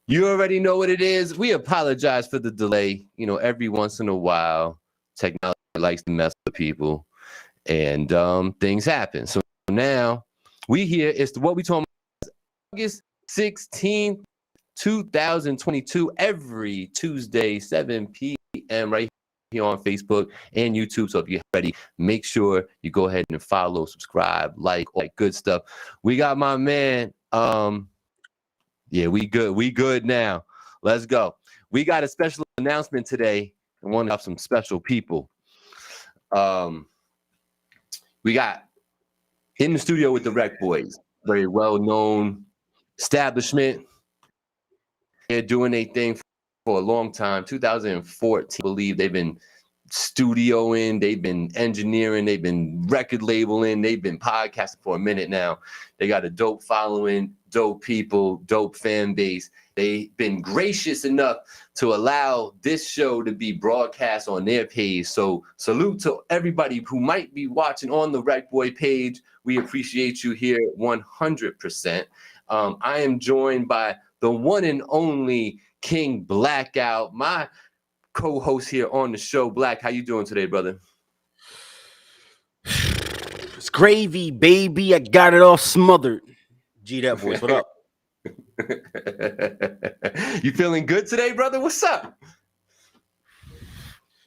You already know what it is. We apologize for the delay. You know, every once in a while, technology likes to mess with people, and things happen. So now we here. It's what we talking about. August 16th, 2022. Every Tuesday, 7 p.m. right here on Facebook and YouTube. So if you're ready, make sure you go ahead and follow, subscribe, like, all that good stuff. We got my man. Yeah, we good. We good now. Let's go. We got a special announcement today. I want to have some special people. We got in the studio with the Rec Boys, very well-known establishment. They're doing a thing for a long time. 2014, I believe they've been studioing, they've been engineering, they've been record labeling, they've been podcasting for a minute now. They got a dope following, dope people, dope fan base. They've been gracious enough to allow this show to be broadcast on their page. So salute to everybody who might be watching on the Rec Boy page. We appreciate you here 100%. I am joined by the one and only King Blackout, my co-host here on the show. Black, how you doing today, brother? It's gravy, baby. I got it all smothered. G, that voice. What up? You feeling good today, brother? What's up?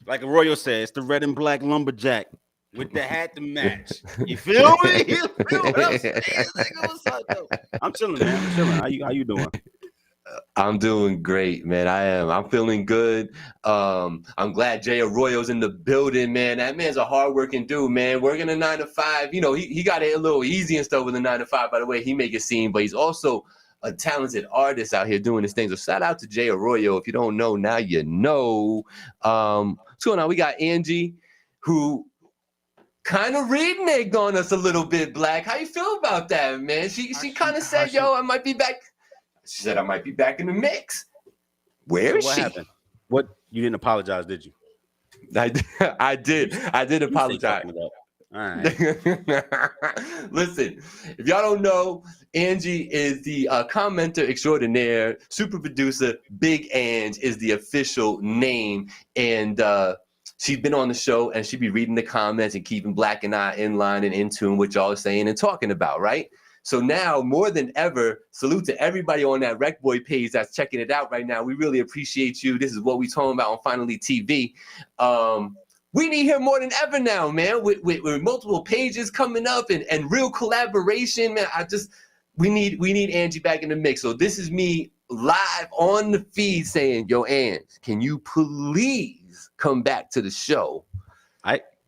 Like Arroyo said, it's the red and black lumberjack with the hat to match. You feel me? You feel what I'm saying? What's up, though? I'm chilling, man. I'm chilling. How you doing? I'm doing great, man. I am. I'm feeling good. I'm glad Jay Arroyo's in the building, man. That man's a hardworking dude, man. Working a 9 to 5. You know, he got it a little easy and stuff with a 9 to 5, by the way. He make it seem, but he's also a talented artist out here doing his thing. So shout out to Jay Arroyo. If you don't know, now you know. What's going on? We got Angie, who kind of reneged on us a little bit, Black. How you feel about that, man? She kind of said, yo, I might be back. She said, I might be back in the mix. Where is she? What happened? What? You didn't apologize, did you? I did apologize. All right. Listen, if y'all don't know, Angie is the commenter extraordinaire, super producer. Big Ange is the official name. And she's been on the show, and she be reading the comments and keeping Black and I in line and in tune with y'all are saying and talking about, right? So now, more than ever, salute to everybody on that Rec Boy page that's checking it out right now. We really appreciate you. This is what we talking about on Finally TV. We need her more than ever now, man, with multiple pages coming up and real collaboration, man. We need Angie back in the mix. So this is me live on the feed saying, yo, Ange, can you please come back to the show?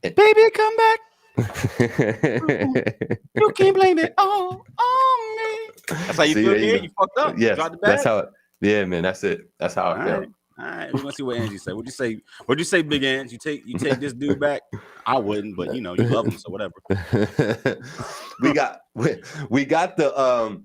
Baby, come back. You can't blame it all on me. That's how you feel, here. You fucked up. Yes, that's how it. Yeah, man, that's it. That's how I felt. All right, we're gonna see what Angie said. What'd you say, Big Ange? You take this dude back? I wouldn't, but you know, you love him, so whatever. we got the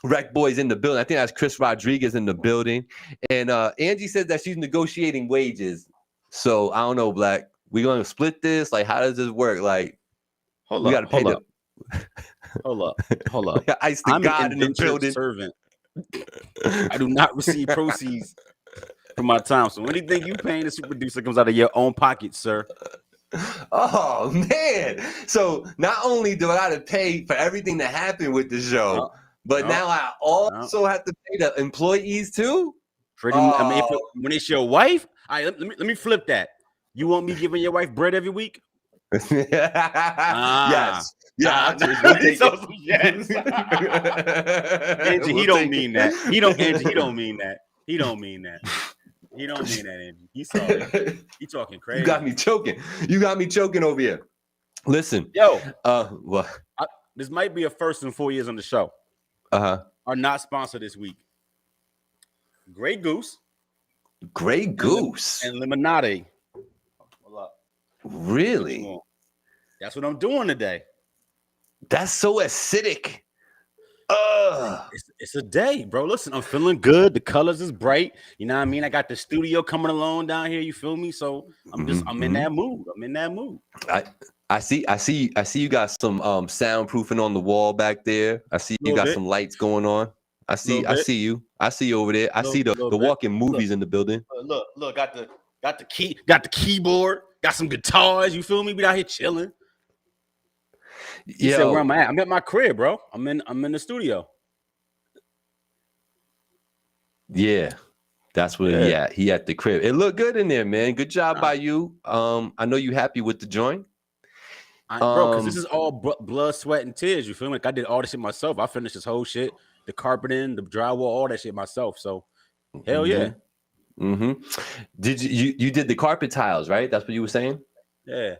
Rec Boys in the building. I think that's Chris Rodriguez in the building. And Angie said that she's negotiating wages. So I don't know, Black. We gonna split this? Like, how does this work? Like, hold up. Ice the I'm God an in the building. Servant. I do not receive proceeds from my time. So anything you paying the super producer comes out of your own pocket, sir. Oh man! So not only do I gotta pay for everything that happened with the show, but now I also have to pay the employees too. I mean, when it's your wife, all right, let me flip that. You want me giving your wife bread every week? Yes. Yeah. Yes. Angie, he don't mean that. He don't mean that. He don't mean that, Angie. He's sorry. He talking crazy. You got me choking over here. Listen. Yo. What? This might be a first in 4 years on the show. Are not sponsored this week. Grey Goose. And Lemonade. Really? That's what I'm doing today. That's so acidic. It's a day, bro. Listen, I'm feeling good. The colors is bright. You know what I mean? I got the studio coming along down here. You feel me? So I'm in that mood. I see you got some soundproofing on the wall back there. I see you got some lights going on. I see you. I see you over there. I see the walking movies in the building. Look, got the keyboard, got some guitars. You feel me? We out here chilling. He said, "Where am I at? I'm at my crib, bro. I'm in the studio." Yeah, that's where he at. He at the crib. It looked good in there, man. Good job by you. I know you happy with the joint. Bro, because this is all blood, sweat, and tears. You feel me? Like I did all this shit myself. I finished this whole shit, the carpeting, the drywall, all that shit myself. So, hell yeah. Did you did the carpet tiles, right? That's what you were saying? Yeah,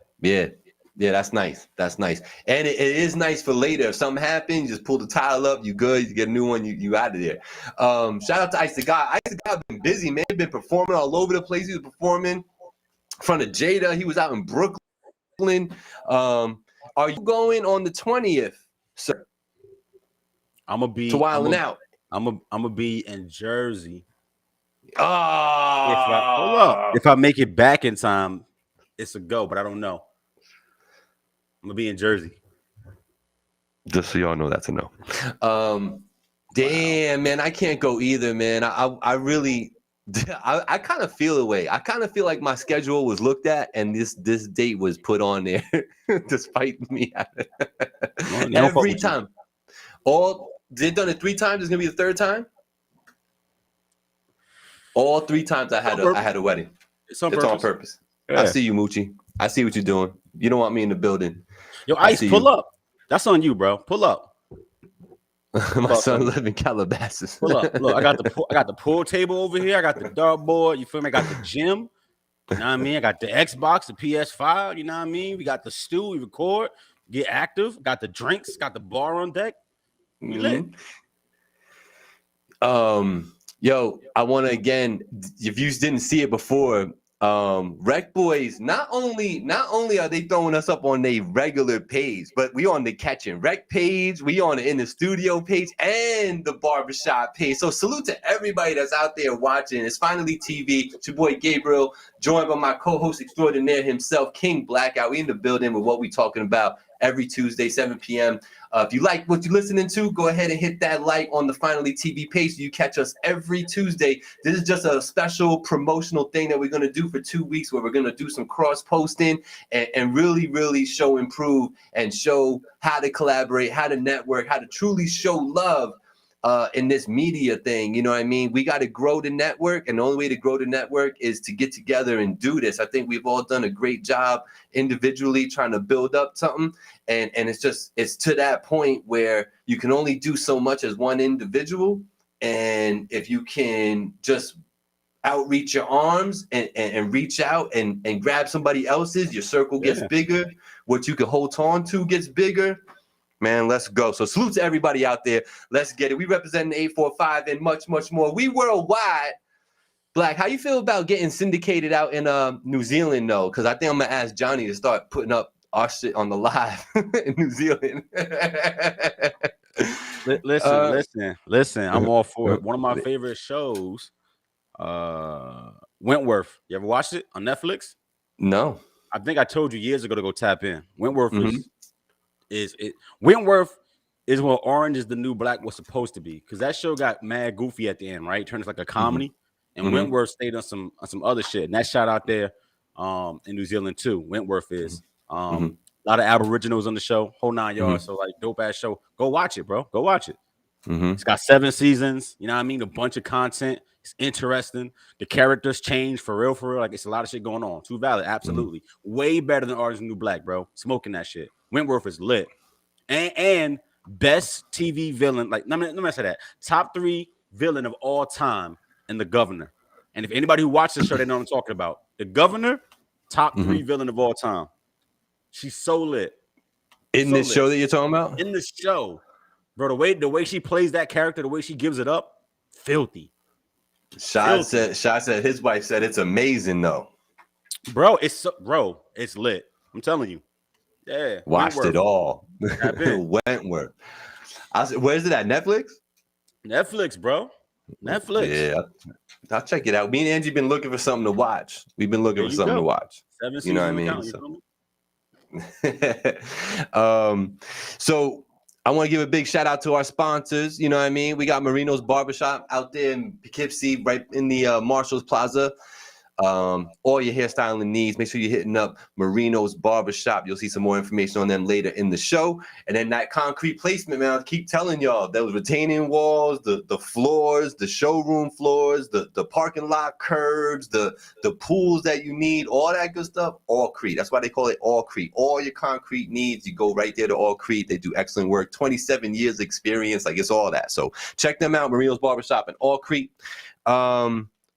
that's nice. That's nice. And it is nice for later. If something happens, you just pull the tile up, you good, you get a new one, you out of there. Shout out to Ice the God. Ice the God been busy, man. Been performing all over the place. He was performing in front of Jada. He was out in Brooklyn. Are you going on the 20th, sir? I'm gonna be to Wildin' Out. I'm gonna be in Jersey. Oh, if I make it back in time, it's a go, but I don't know. I'm gonna be in Jersey. Just so y'all know, that's a no. Damn, man, I can't go either, man. I really, I kind of feel the way. I kind of feel like my schedule was looked at, and this date was put on there, despite me. Every time, they've done it 3 times. It's gonna be the 3rd time. All 3 times I had a wedding. It's on purpose. Yeah. I see you, Moochie. I see what you're doing. You don't want me in the building. Yo, Ice, pull up. That's on you, bro. Pull up. My son lives in Calabasas. Pull up. Look, I got the pool table over here. I got the dartboard. You feel me? I got the gym. You know what I mean? I got the Xbox, the PS5. You know what I mean? We got the stew. We record. Get active. Got the drinks. Got the bar on deck. We lit. Yo, I want to again, if you didn't see it before, Rec Boys, not only are they throwing us up on their regular page, but we on the Catching Rec page, we on the In the Studio page, and the Barbershop page. So salute to everybody that's out there watching. It's Finally TV. It's your boy Gabriel, joined by my co-host extraordinaire himself, King Blackout. We in the building with what we talking about every Tuesday, 7 p.m. If you like what you're listening to, go ahead and hit that like on the Finally TV page so you catch us every Tuesday. This is just a special promotional thing that we're going to do for 2 weeks where we're going to do some cross-posting and really, really improve and show how to collaborate, how to network, how to truly show love in this media thing. You know what I mean? We got to grow the network, and the only way to grow the network is to get together and do this. I think we've all done a great job individually trying to build up something, and it's to that point where you can only do so much as one individual, and if you can just outreach your arms and reach out and grab somebody else's, your circle gets bigger. What you can hold on to gets bigger. Man, let's go. So salute to everybody out there. Let's get it. We represent the 845 and much, much more. We worldwide. Black, how you feel about getting syndicated out in New Zealand, though? Because I think I'm going to ask Johnny to start putting up our shit on the live in New Zealand. Listen. I'm all for it. One of my favorite shows, Wentworth. You ever watched it on Netflix? No. I think I told you years ago to go tap in. Wentworth Wentworth is what Orange is the New Black was supposed to be, because that show got mad goofy at the end, right? It turns like a comedy, and Wentworth stayed on some other shit. And that shot out there in New Zealand too. Wentworth is a lot of Aboriginals on the show, whole 9 yards. So like dope ass show. Go watch it, bro. Go watch it. It's got 7 seasons. You know what I mean? A bunch of content. It's interesting. The characters change for real. Like it's a lot of shit going on. Too valid, absolutely. Way better than Orange is the New Black, bro. Smoking that shit. Wentworth is lit. And best TV villain, like let me say that. Top 3 villain of all time in The Governor. And if anybody who watches the show, they know what I'm talking about. The Governor, top 3 villain of all time. She's so lit. In this show that you're talking about? In the show. Bro, the way she plays that character, the way she gives it up, filthy. Shah said his wife said it's amazing though. Bro, it's lit. I'm telling you. Yeah. Watched Wentworth. It all. Wentworth. Where's it at? Netflix? Netflix, bro. Netflix. Yeah. I'll check it out. Me and Angie been looking for something to watch. We've been looking for something to watch. 7 you know what I mean? So I want to give a big shout out to our sponsors. You know what I mean? We got Marino's Barbershop out there in Poughkeepsie, right in the Marshalls Plaza. All your hairstyling needs, make sure you're hitting up Marino's Barbershop. You'll see some more information on them later in the show. And then that concrete placement, man, I keep telling y'all, those retaining walls, the floors, the showroom floors, the parking lot curbs, the pools that you need, all that good stuff, Allcrete. That's why they call it Allcrete. All your concrete needs, you go right there to Allcrete. They do excellent work, 27 years experience, like it's all that. So check them out, Marino's Barbershop and Allcrete.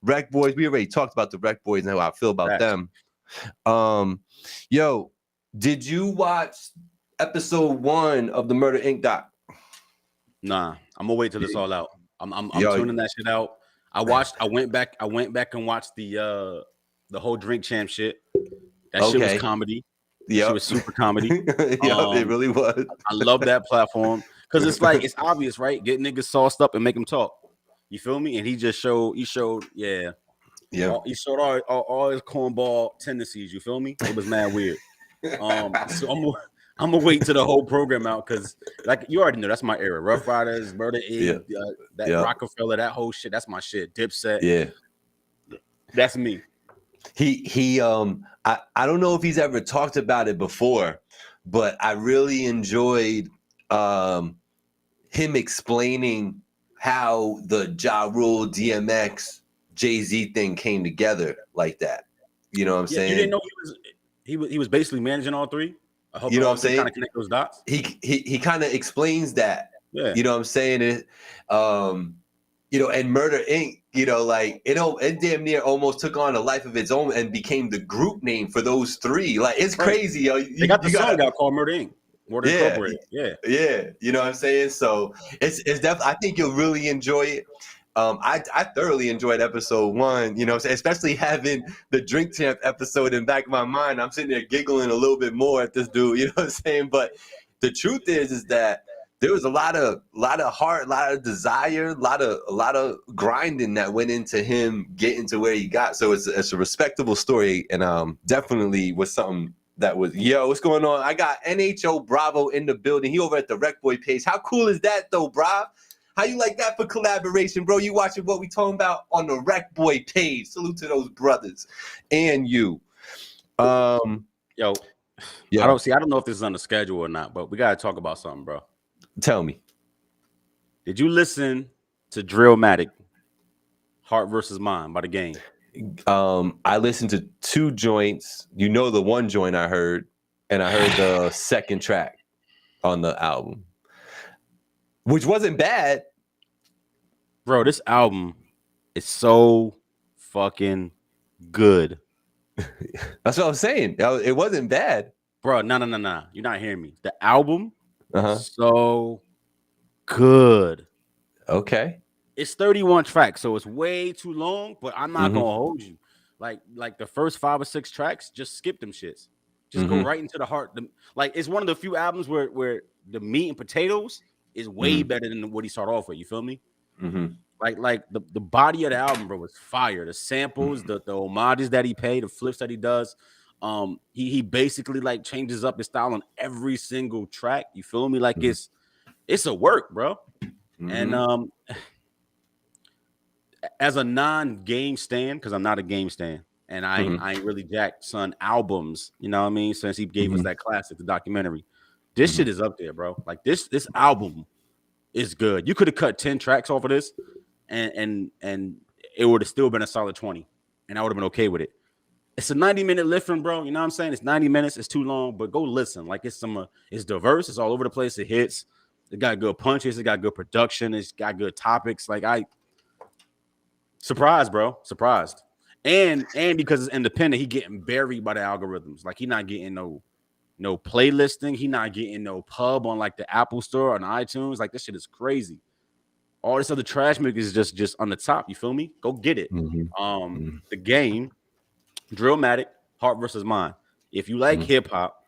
Rec Boys, we already talked about the Rec Boys and how I feel about them. Yo, did you watch episode 1 of the Murder Inc. doc? Nah, I'm gonna wait till it's all out. I'm tuning that shit out. I went back and watched the whole Drink Champ shit. That shit was comedy. Yeah, it was super comedy. It really was. I love that platform because it's like it's obvious, right? Get niggas sauced up and make them talk. You feel me? And he showed, he showed all his cornball tendencies. You feel me? It was mad weird. So I'm gonna wait till the whole program out because, like you already know, that's my era. Rough Riders, Murder Inc., Rockefeller, that whole shit. That's my shit. Dipset. Yeah, that's me. I don't know if he's ever talked about it before, but I really enjoyed him explaining how the Ja Rule, DMX, Jay-Z thing came together like that. You know what I'm saying? You didn't know he was basically managing all three? I hope you know what I'm saying? Kind of connect those dots. He kind of explains that. Yeah. You know what I'm saying? It, and Murder Inc., like it damn near almost took on a life of its own and became the group name for those three. Like it's crazy, yo. They got the song out called Murder Inc. Yeah, you know what I'm saying? So it's definitely, I think you'll really enjoy it. I thoroughly enjoyed episode 1, especially having the Drink Champ episode in back of my mind. I'm sitting there giggling a little bit more at this dude, you know what I'm saying? But the truth is that there was a lot of heart, a lot of desire, a lot of grinding that went into him getting to where he got. So it's a respectable story, and definitely was something that was, yo, what's going on? I got NHO Bravo in the building. He over at the Rec Boy page. How cool is that though, Brav? How you like that for collaboration, bro? You watching what we talking about on the Rec Boy page. Salute to those brothers and you. Yo, I don't know if this is on the schedule or not, but we gotta talk about something, bro. Tell me. Did you listen to Drillmatic, Heart versus Mind by The Game? I listened to 2 joints. The one joint I heard, and I heard the second track on the album, which wasn't bad. Bro, this album is so fucking good. That's what I'm saying. It wasn't bad. Bro, no. You're not hearing me. The album so good. Okay. It's 31 tracks, so it's way too long, but I'm not gonna hold you. Like the first 5 or 6 tracks, just skip them shits. Just go right into the heart. Like it's one of the few albums where the meat and potatoes is way better than what he started off with. You feel me? Like the body of the album, bro, was fire. The samples, the homages that he paid, the flips that he does. He basically like changes up his style on every single track. You feel me? Like it's a work, bro. And as a non-game stan, because I'm not a game stan, and I ain't really Jack Son albums, you know what I mean? Since he gave us that classic, the documentary, this shit is up there, bro. Like this album is good. You could have cut 10 tracks off of this, and it would have still been a solid 20, and I would have been okay with it. It's a 90-minute listen, bro. You know what I'm saying? It's 90 minutes. It's too long, but go listen. Like it's diverse. It's all over the place. It hits. It got good punches. It got good production. It's got good topics. Like surprised, bro. Surprised. And because it's independent, he getting buried by the algorithms. Like he not getting no playlisting. He not getting no pub on like the Apple Store or on iTunes. Like this shit is crazy. All this other trash music is just on the top. You feel me? Go get it. The Game, Drillmatic, Heart versus Mind. If you like hip hop,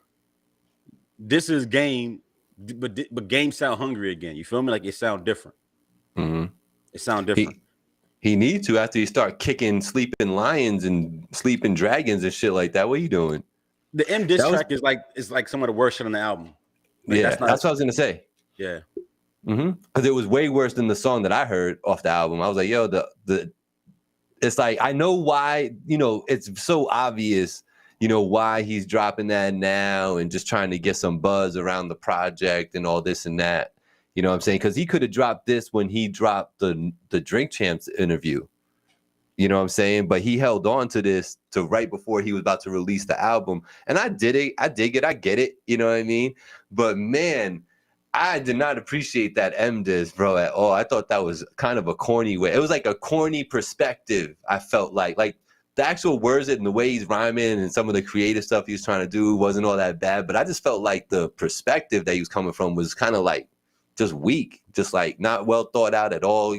this is Game, but Game sound hungry again. You feel me? Like it sound different. It sound different. He needs to after he start kicking sleeping lions and sleeping dragons and shit like that. What are you doing? The M diss track is like some of the worst shit on the album. Like, that's what I was gonna say. Yeah. Because it was way worse than the song that I heard off the album. I was like, yo, it's like, I know why, it's so obvious, why he's dropping that now and just trying to get some buzz around the project and all this and that. You know what I'm saying? Because he could have dropped this when he dropped the Drink Champs interview. You know what I'm saying? But he held on to this to right before he was about to release the album. And I did it. I dig it. I get it. You know what I mean? But man, I did not appreciate that diss, bro, at all. I thought that was kind of a corny way. It was like a corny perspective, I felt like. Like the actual words and the way he's rhyming and some of the creative stuff he was trying to do wasn't all that bad. But I just felt like the perspective that he was coming from was kind of like just weak, just like not well thought out at all.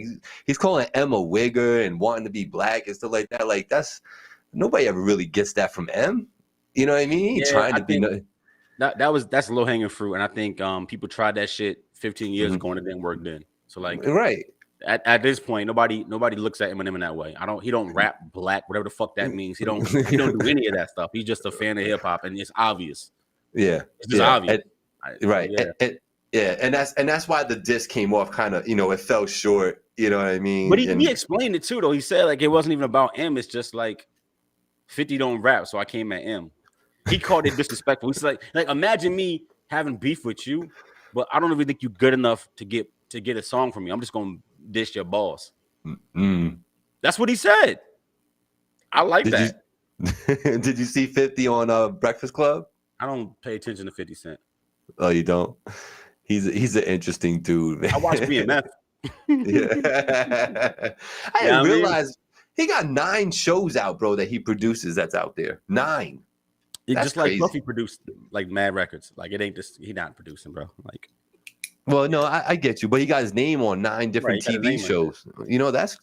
He's calling Emma Wigger and wanting to be black and stuff like that. Like nobody ever really gets that from M. You know what I mean? Yeah, trying to be. That's low hanging fruit, and I think people tried that shit 15 years ago and it didn't work then. So like, right at this point, nobody looks at Eminem in that way. He don't rap black, whatever the fuck that means. He don't do any of that stuff. He's just a fan of hip hop, and it's obvious. Yeah, it's just obvious. Right. Yeah, and that's why the diss came off kind of, it fell short. You know what I mean? But he explained it too, though. He said like it wasn't even about M. It's just like 50 don't rap, so I came at M. He called it disrespectful. He's like imagine me having beef with you, but I don't even think you're good enough to get a song from me. I'm just gonna dish your boss. That's what he said. I like that. Did you see 50 on Breakfast Club? I don't pay attention to 50 Cent. Oh, you don't? He's an interesting dude, man. I watch BMF. I didn't realize he got 9 shows out, bro, that he produces that's out there. 9. It's just like Puffy produced like mad records. Like it ain't just he not producing, bro. Like, well, no, I get you, but he got his name on 9 different TV shows.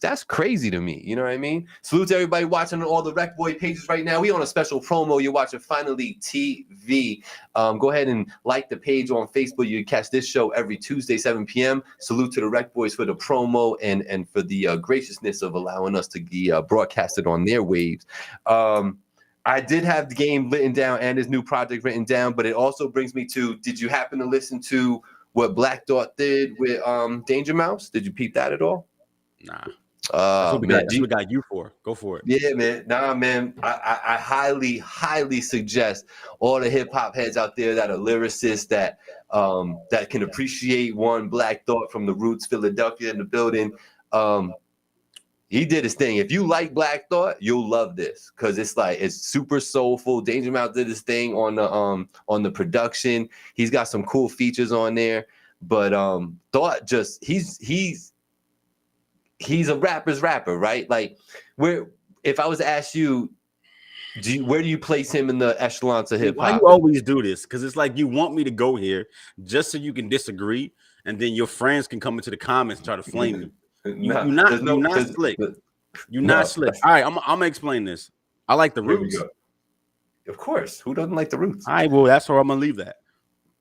That's crazy to me. You know what I mean? Salute to everybody watching on all the Rec Boy pages right now. We on a special promo. You're watching Finally TV. Go ahead and like the page on Facebook. You catch this show every Tuesday, 7 p.m. Salute to the Rec Boys for the promo and for the graciousness of allowing us to be broadcasted on their waves. I did have the game written down and his new project written down, but it also brings me to, did you happen to listen to what Black Thought did with Danger Mouse? Did you peep that at all? Nah. That's what we got you for. Go for it. Yeah, man. Nah, man. I highly, highly suggest all the hip hop heads out there that are lyricists that can appreciate one Black Thought from the Roots, Philadelphia in the building. He did his thing. If you like Black Thought, you'll love this because it's super soulful. Danger Mouse did his thing on the production. He's got some cool features on there, but Thought just he's a rapper's rapper, right? Like if I was to ask you, where do you place him in the echelons of hip hop? Why you always do this? Because it's like you want me to go here just so you can disagree, and then your friends can come into the comments and try to flame me. You're not slick. You're not slick. All right, I'm gonna explain this. I like the Roots. Of course. Who doesn't like the Roots? All right, well, that's where I'm gonna leave that.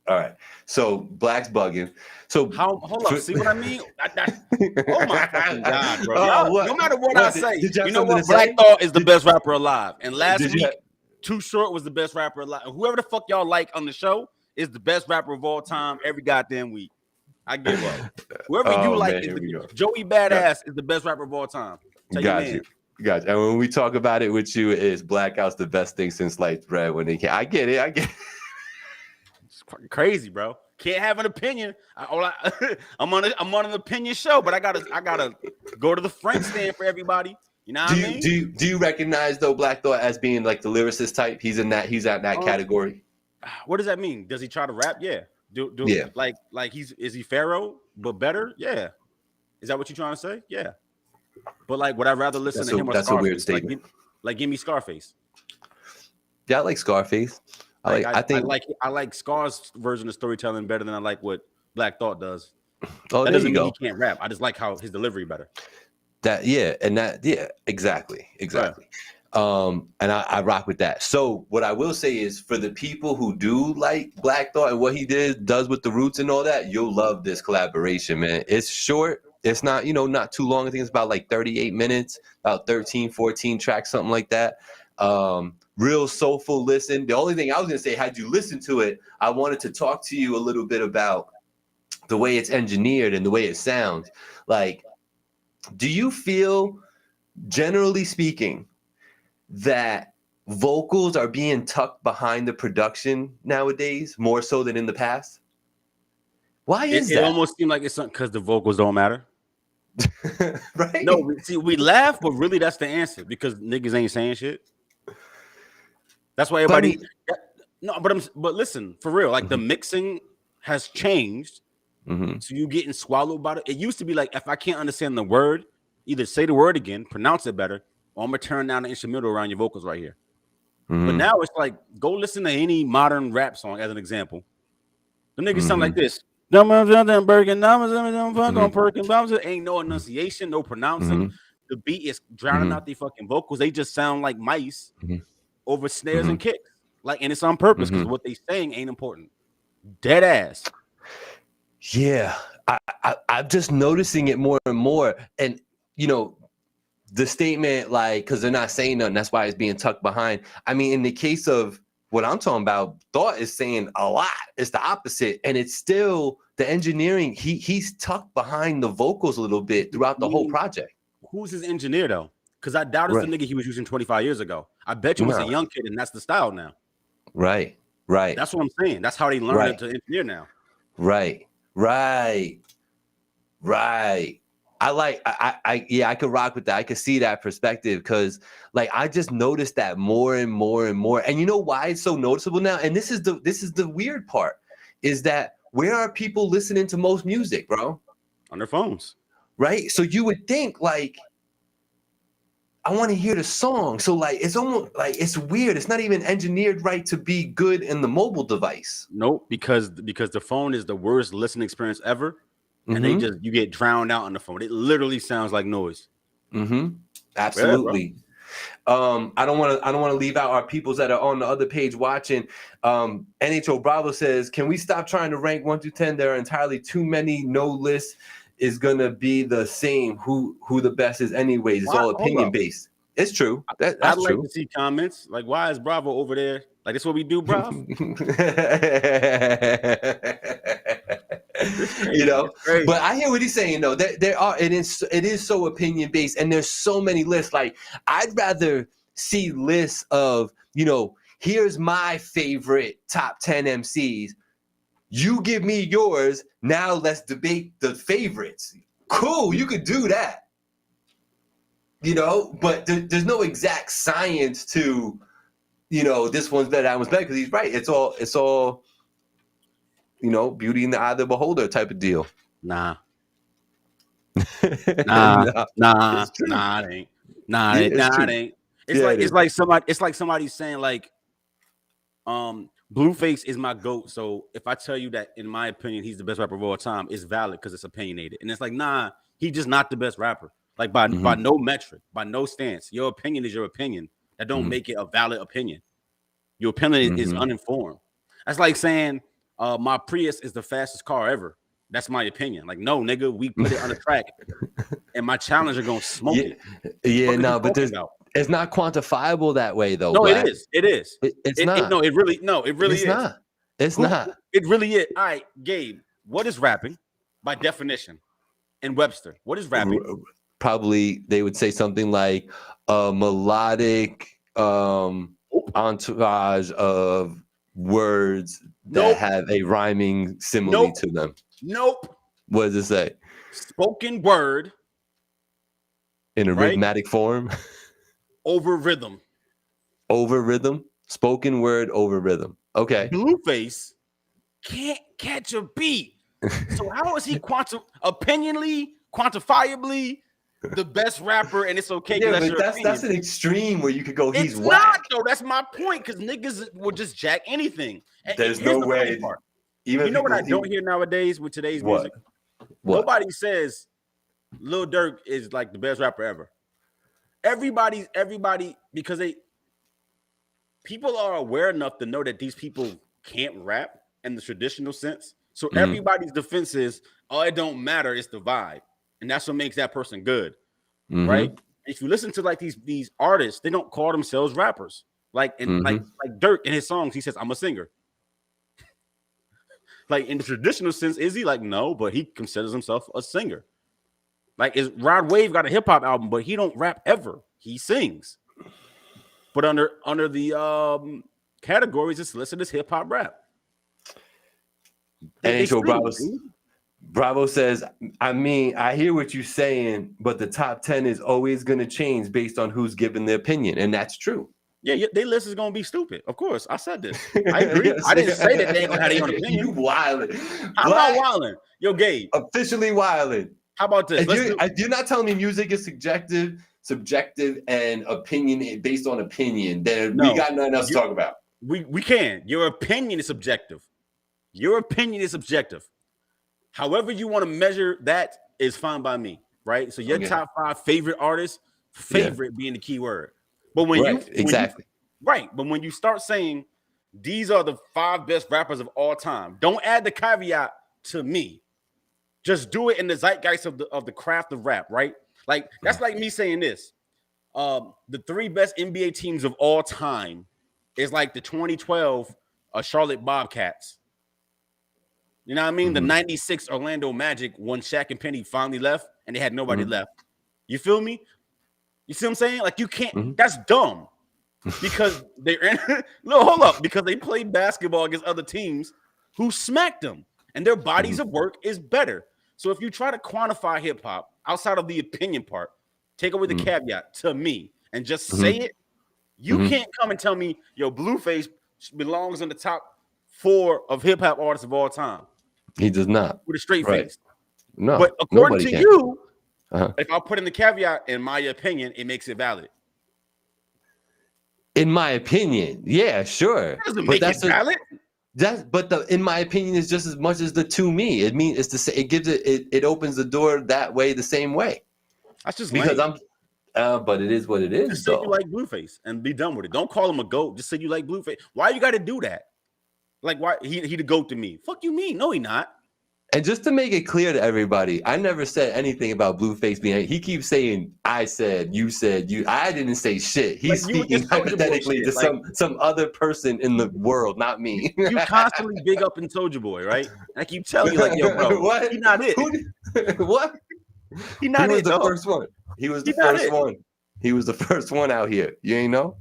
All right. So Black's bugging. So hold up, see what I mean? Oh my fucking God, bro. No matter what I say, you know what? Black Thought is the best rapper alive. And last week, Too Short was the best rapper alive. Whoever the fuck y'all like on the show is the best rapper of all time every goddamn week. I give up. Whoever you like, Joey Badass is the best rapper of all time. Got you. And when we talk about it with you, is Blackout's the best thing since sliced bread when they can. I get it. It's crazy, bro. Can't have an opinion. I'm on an opinion show, but I gotta go to the Frank stand for everybody. You know what I mean? Do you recognize though Black Thought as being like the lyricist type? He's at that category. What does that mean? Does he try to rap? Yeah. Yeah. Like is he Pharaoh but better? Yeah. Is that what you're trying to say? Yeah. But like, would I rather listen to him or Scarface? That's a weird statement. Like, give me Scarface. Yeah, I like Scarface. I like Scar's version of storytelling better than I like what Black Thought does. Oh, that doesn't mean he can't rap. I just like how his delivery better. Exactly. Right. And I rock with that. So what I will say is, for the people who do like Black Thought and what he does with the Roots and all that, you'll love this collaboration, man. It's short. It's not, not too long. I think it's about like 38 minutes, about 13, 14 tracks, something like that. Real soulful listen. The only thing I was going to say, had you listened to it, I wanted to talk to you a little bit about the way it's engineered and the way it sounds. Like, do you feel, generally speaking, that vocals are being tucked behind the production nowadays more so than in the past? Why is that? It almost seems like it's because the vocals don't matter. Right? No, we laugh, but really that's the answer because niggas ain't saying shit. That's why everybody. But listen, for real, like the mixing has changed. So you getting swallowed by it. It used to be like if I can't understand the word, either say the word again, pronounce it better, or I'm gonna turn down the instrumental around your vocals right here. But now it's like go listen to any modern rap song as an example. The niggas sound like this. Ain't no enunciation, no pronouncing. The beat is drowning out the fucking vocals. They just sound like mice over snares and kicks. Like, and it's on purpose because what they saying ain't important. Dead ass. Yeah, I'm just noticing it more and more. And, you know, the statement, like, because they're not saying nothing, that's why it's being tucked behind. I mean, in the case of what I'm talking about, Thought is saying a lot. It's the opposite. And it's still the engineering. He's tucked behind the vocals a little bit throughout the whole project. Who's his engineer, though? Because I doubt it's the nigga he was using 25 years ago. I bet you it's a young kid, and that's the style now. Right. That's what I'm saying. That's how they learned to engineer now. Right. I could rock with that. I could see that perspective because, like, I just noticed that more and more and more. And you know why it's so noticeable now? And this is the weird part, is that where are people listening to most music, bro? On their phones. Right? So you would think, like, I want to hear the song. So, like, it's almost like it's weird. It's not even engineered right to be good in the mobile device. Nope, because the phone is the worst listening experience ever. And you get drowned out on the phone. It literally sounds like noise. Absolutely. I don't want to leave out our peoples that are on the other page watching. NHO Bravo says, can we stop trying to rank 1 through 10? There are entirely too many. No list is gonna be the same. Who the best is anyways. It's all opinion based. It's true. That's I'd true. like to see comments. Like, why is Bravo over there? Like, that's what we do, bro. You know, but I hear what he's saying though. It is so opinion based, and there's so many lists. Like, I'd rather see lists of, you know, here's my favorite top 10 MCs. You give me yours. Now let's debate the favorites. Cool, you could do that. You know, but there's no exact science to, you know, this one's better, that one's better, because he's right. It's all, you know, beauty in the eye of the beholder type of deal. Nah, it ain't. It ain't. It's like somebody saying, like, Blueface is my GOAT. So if I tell you that, in my opinion, he's the best rapper of all time, it's valid because it's opinionated. And it's like, nah, he's just not the best rapper. Like, by no metric, by no stance. Your opinion is your opinion. That don't make it a valid opinion. Your opinion is uninformed. That's like saying my Prius is the fastest car ever. That's my opinion. Like, no, nigga, we put it on the track, and my challenger gonna smoke it. Yeah, no, but it's not quantifiable that way, though. No, Black. it is. It is. It's not. It really is. Not. It's not. It really is. All right, Gabe, what is rapping by definition in Webster? What is rapping? Probably they would say something like a melodic entourage of words that have a rhyming simile to them. Nope. What does it say? Spoken word in a rhythmic form. Over rhythm. Over rhythm. Spoken word over rhythm. Okay. Blueface can't catch a beat. So how is he quantifiably the best rapper? And it's okay. Yeah, but that's an extreme where you could go, he's whack. Not, though. That's my point, because niggas will just jack anything. And there's no way. Even you know what I don't hear nowadays with today's music? Nobody says Lil Durk is like the best rapper ever. Everybody, because people are aware enough to know that these people can't rap in the traditional sense. So everybody's defense is, oh, it don't matter, it's the vibe. And that's what makes that person good. Right? If you listen to like these artists, they don't call themselves rappers. Like like Durk in his songs, he says, I'm a singer. Like in the traditional sense, is he? Like, no, but he considers himself a singer. Like, is Rod Wave got a hip hop album, but he don't rap ever. He sings. But under the categories, it's listed as hip hop rap. Bravo says, I mean, I hear what you're saying, but the top 10 is always going to change based on who's giving their opinion. And that's true. Yeah, their list is going to be stupid. Of course, I said this. I agree. Yes. I didn't say that they ain't going to have their own opinion. You wildin'. How about wildin'? Yo, Gabe. Officially wildin'. How about this? You're not telling me music is subjective and opinion based on opinion. Then we got nothing else to talk about. We can. Your opinion is subjective. Your opinion is subjective. However you want to measure that is fine by me, right? So your top 5 favorite artists, being the key word. But when but when you start saying these are the 5 best rappers of all time, don't add the caveat to me. Just do it in the zeitgeist of the craft of rap, right? Like that's like me saying this. The 3 best NBA teams of all time is like the 2012 Charlotte Bobcats. You know what I mean? The 96 Orlando Magic when Shaq and Penny finally left and they had nobody left. You feel me? You see what I'm saying? Like you can't, that's dumb. Because because they played basketball against other teams who smacked them and their bodies of work is better. So if you try to quantify hip hop outside of the opinion part, take away the caveat to me and just say it, you can't come and tell me, yo, Blueface belongs in the top 4 of hip hop artists of all time. He does not. With a straight face. No. But according to you, if I put in the caveat, in my opinion, it makes it valid. In my opinion, yeah, sure. That doesn't make it valid. In my opinion is just as much as the to me. It means it's the same. It gives it opens the door that way the same way. That's just because lame. but it is what it is. Just say you like Blueface and be done with it. Don't call him a GOAT. Just say you like Blueface. Why you got to do that? Like why he the GOAT to me? Fuck you mean? No, he not. And just to make it clear to everybody, I never said anything about Blueface being. He keeps saying, "I said, you said, you." I didn't say shit. He's speaking hypothetically to some other person in the world, not me. You constantly big up and Soulja Boy, right? I keep telling you, like, yo, bro, what? He not it. What? He not he was it. The first one. He was the first one. He was the first one out here. You ain't know?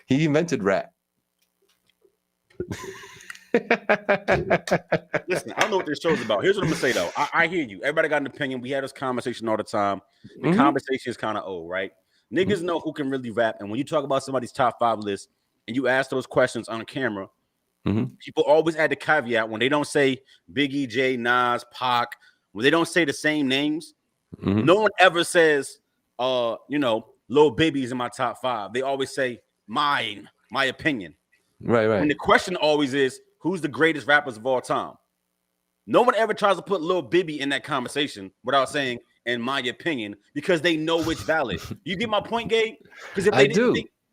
He invented rap. Listen, I don't know what this show's about. Here's what I'm gonna say though. I hear you. Everybody got an opinion. We had this conversation all the time. The conversation is kind of old, right? Niggas know who can really rap. And when you talk about somebody's top 5 list and you ask those questions on camera, people always add the caveat when they don't say Biggie, J, Nas, Pac, when they don't say the same names. No one ever says, Lil Baby's in my top 5. They always say my opinion. Right. And the question always is, who's the greatest rappers of all time? No one ever tries to put Lil Bibby in that conversation without saying, in my opinion, because they know it's valid. You get my point, Gabe? Because if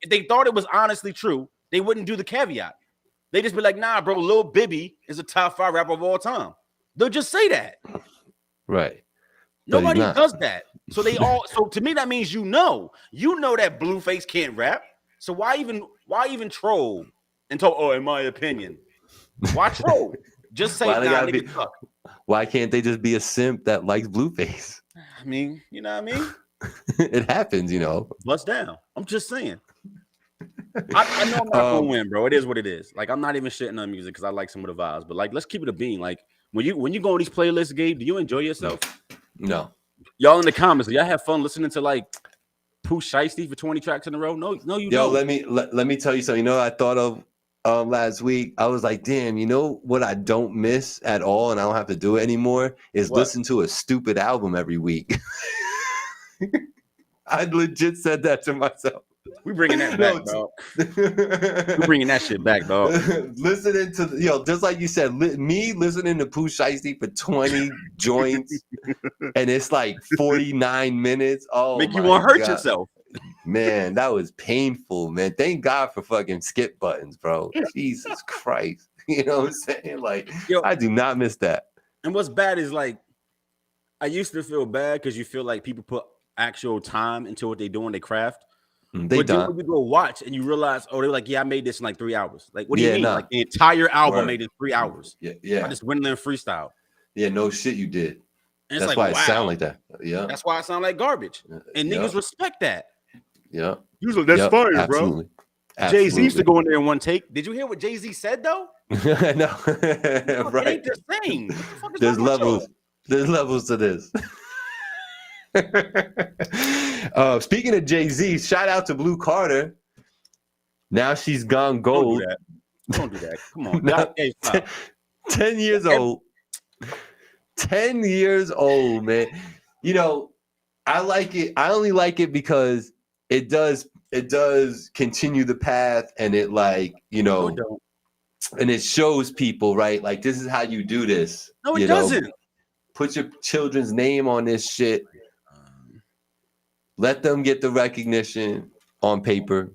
they thought it was honestly true, they wouldn't do the caveat. They just be like, nah, bro, Lil Bibby is a top 5 rapper of all time. They'll just say that. Right. Nobody does that. So to me, that means you know that Blueface can't rap. So why even troll and talk, in my opinion? Why troll? Just say why can't they just be a simp that likes Blueface? I mean, you know what I mean? It happens, Bust down. I'm just saying. I know I'm not gonna win, bro. It is what it is. Like, I'm not even shitting on music because I like some of the vibes. But like, let's keep it a bean. Like, when you go on these playlists, Gabe, do you enjoy yourself? No. Y'all in the comments, do y'all have fun listening to like Pooh Shiesty for 20 tracks in a row? No, you don't. Let me tell you something. I thought of last week. I was like, damn, what I don't miss at all, and I don't have to do it anymore, is listen to a stupid album every week. I legit said that to myself. We bringing that back, dog. We bringing that shit back, dog. Listening to just like you said, me listening to Pooh Shiesty for 20 joints, and it's like 49 minutes. Oh, make you want to hurt yourself. Man, that was painful, man. Thank God for fucking skip buttons, bro. Jesus Christ. You know what I'm saying? Like, I do not miss that. And what's bad is, like, I used to feel bad because you feel like people put actual time into what they do in their craft. They But then done. when you go watch and you realize, oh, they were like, yeah, I made this in like 3 hours. Like, what do you mean? Nah. Like the entire album made in 3 hours. Yeah. I just went in there and freestyle. Yeah, no shit, you did. And That's it's why like, it sound like that. Yeah. That's why I sound like garbage. And niggas respect that. Yeah. Usually that's fire, absolutely. Bro. Jay-Z used to go in there in one take. Did you hear what Jay-Z said though? No. Right. It ain't the same. The There's levels. There's levels to this. Speaking of Jay-Z, shout out to Blue Carter. Now she's gone gold. Don't do that. Come on. Now, Hey, 10 years old. 10 years old, man. You know, I like it. I only like it because it does continue the path, and it like, you know, and it shows people, right? Like, this is how you do this. No, it doesn't. Put your children's name on this shit. Let them get the recognition on paper.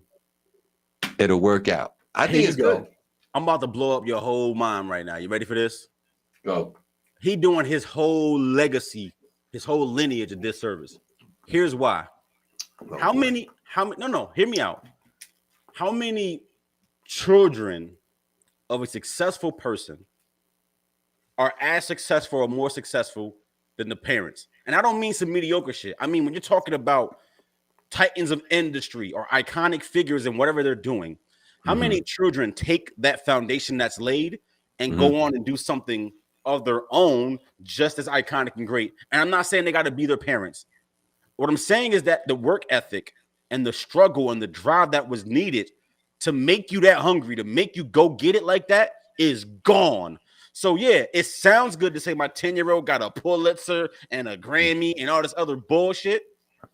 It'll work out. I think it's good. I'm about to blow up your whole mind right now. You ready for this? Go. He doing his whole legacy, his whole lineage a disservice. Here's why. Hear me out. How many children of a successful person are as successful or more successful than the parents? And I don't mean some mediocre shit. I mean, when you're talking about titans of industry or iconic figures and whatever they're doing, how many children take that foundation that's laid and go on and do something of their own just as iconic and great? And I'm not saying they got to be their parents. What I'm saying is that the work ethic and the struggle and the drive that was needed to make you that hungry, to make you go get it like that, is gone. So yeah, it sounds good to say my 10-year-old got a Pulitzer and a Grammy and all this other bullshit.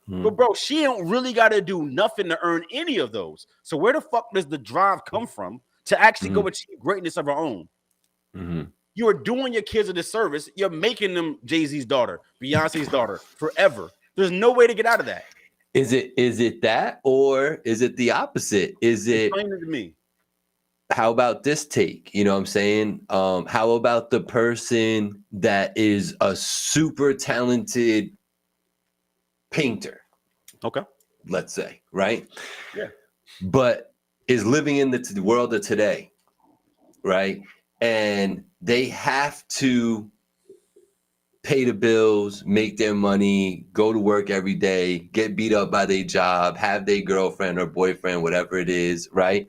But bro, she don't really got to do nothing to earn any of those. So where the fuck does the drive come from to actually go achieve greatness of her own? You are doing your kids a disservice. You're making them Jay-Z's daughter, Beyonce's daughter forever. There's no way to get out of that. Is it that, or is it the opposite? Is it? Explain it to me. How about this take? You know what I'm saying? How about the person that is a super talented painter? Okay. Let's say, right? Yeah. But is living in the world of today, right? And they have to pay the bills, make their money, go to work every day, get beat up by their job, have their girlfriend or boyfriend, whatever it is, right?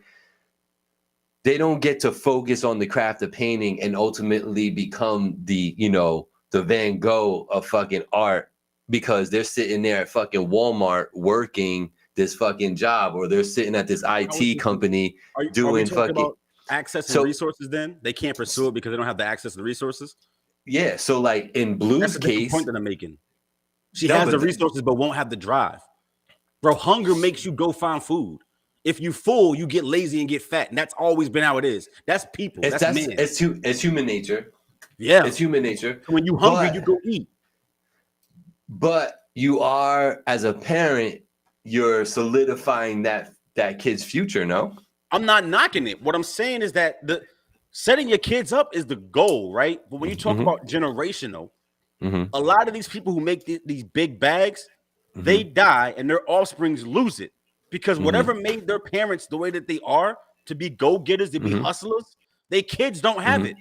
They don't get to focus on the craft of painting and ultimately become the, you know, the Van Gogh of fucking art, because they're sitting there at fucking Walmart working this fucking job, or they're sitting at this IT company doing fucking access to resources. Then they can't pursue it because they don't have the access to the resources. Yeah, so like in Blue's case, point that I'm making, she has the resources but won't have the drive. Bro, hunger makes you go find food. If you full, you get lazy and get fat, and that's always been how it is. That's people. That's men. It's human nature. Yeah, it's human nature. When you hungry, you go eat. But you are, as a parent, you're solidifying that kid's future. No, I'm not knocking it. What I'm saying is that the setting your kids up is the goal, right? But when you talk about generational, a lot of these people who make these big bags, they die and their offsprings lose it, because whatever made their parents the way that they are, to be go-getters, to be hustlers, they kids don't have it.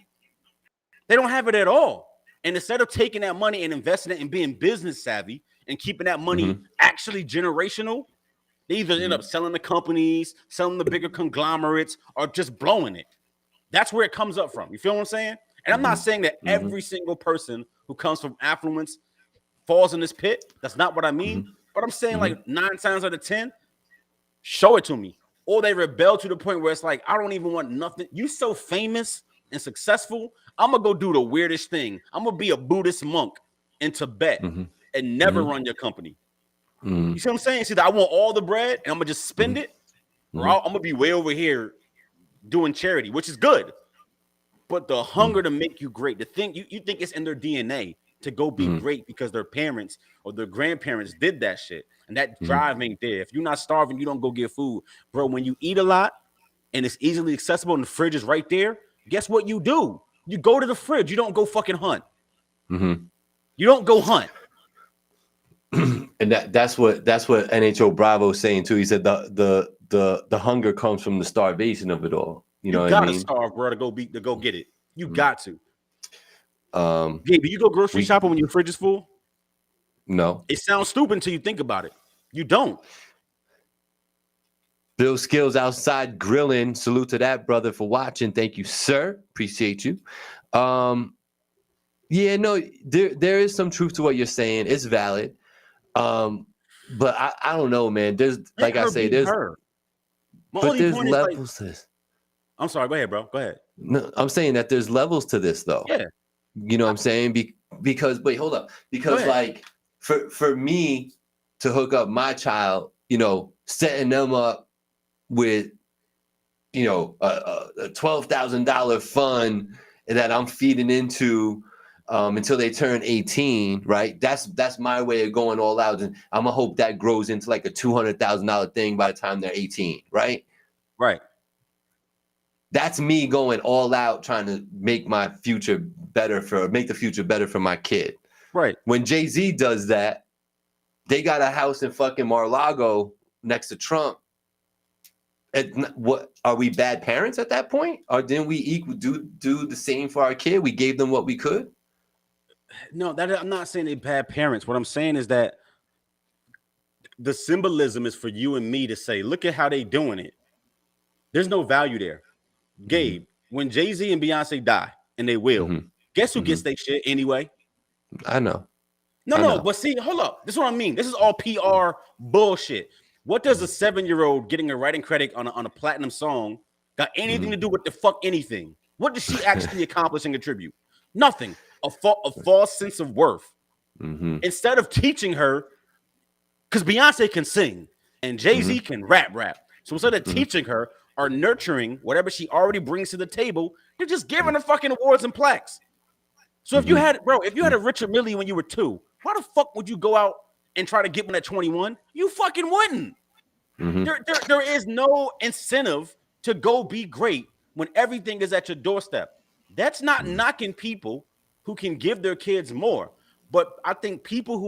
They don't have it at all. And instead of taking that money and investing it and being business savvy and keeping that money actually generational, they either end up selling the companies, selling the bigger conglomerates, or just blowing it. That's where it comes up from. You feel what I'm saying? And I'm not saying that every single person who comes from affluence falls in this pit. That's not what I mean. But I'm saying like 9 times out of 10, show it to me. Or they rebel to the point where it's like, I don't even want nothing. You so famous and successful, I'm gonna go do the weirdest thing. I'm gonna be a Buddhist monk in Tibet and never run your company. You see what I'm saying? See, that I want all the bread and I'm gonna just spend it, or I'm gonna be way over here doing charity, which is good. But the hunger to make you great, the thing you think it's in their DNA to go be great because their parents or their grandparents did that shit, and that drive ain't there. If you're not starving, you don't go get food, bro. When you eat a lot and it's easily accessible and the fridge is right there, guess what you do? You go to the fridge. You don't go fucking hunt. You don't go hunt. And that's what NHO Bravo is saying too. He said the hunger comes from the starvation of it all. You know what I gotta mean? starve, bro, to go get it. You got to. Gabe, you go grocery shopping when your fridge is full? No. It sounds stupid until you think about it. You don't. Bill Skills outside grilling. Salute to that brother for watching. Thank you, sir. Appreciate you. Yeah, no, there is some truth to what you're saying. It's valid. But I don't know, man. There's like I say, there's levels to this. I'm sorry, go ahead, bro. Go ahead. No, I'm saying that there's levels to this though. Yeah. You know what I'm saying? Because wait, hold up. Because like for me to hook up my child, you know, setting them up with, you know, a $12,000 fund that I'm feeding into until they turn 18, right? That's my way of going all out, and I'm gonna hope that grows into like a $200,000 thing by the time they're 18, right? Right. That's me going all out trying to make my future make the future better for my kid. Right. When Jay-Z does that, they got a house in fucking Mar-a-Lago next to Trump. What are we bad parents at that point? Or didn't we do the same for our kid? We gave them what we could. No, I'm not saying they're bad parents. What I'm saying is that the symbolism is for you and me to say, look at how they doing it. There's no value there. Gabe, when Jay-Z and Beyonce die, and they will, guess who gets their shit anyway? I know. No, but see, hold up. This is what I mean. This is all PR bullshit. What does a 7-year-old getting a writing credit on a platinum song got anything to do with the fuck anything? What does she actually accomplish and contribute? Nothing. A false sense of worth. Instead of teaching her, because Beyonce can sing and Jay-Z can rap. So instead of teaching her or nurturing whatever she already brings to the table, they're just giving her fucking awards and plaques. So if you had a Richard Mille when you were 2, why the fuck would you go out and try to get one at 21? You fucking wouldn't. There is no incentive to go be great when everything is at your doorstep. That's not knocking people who can give their kids more. But I think people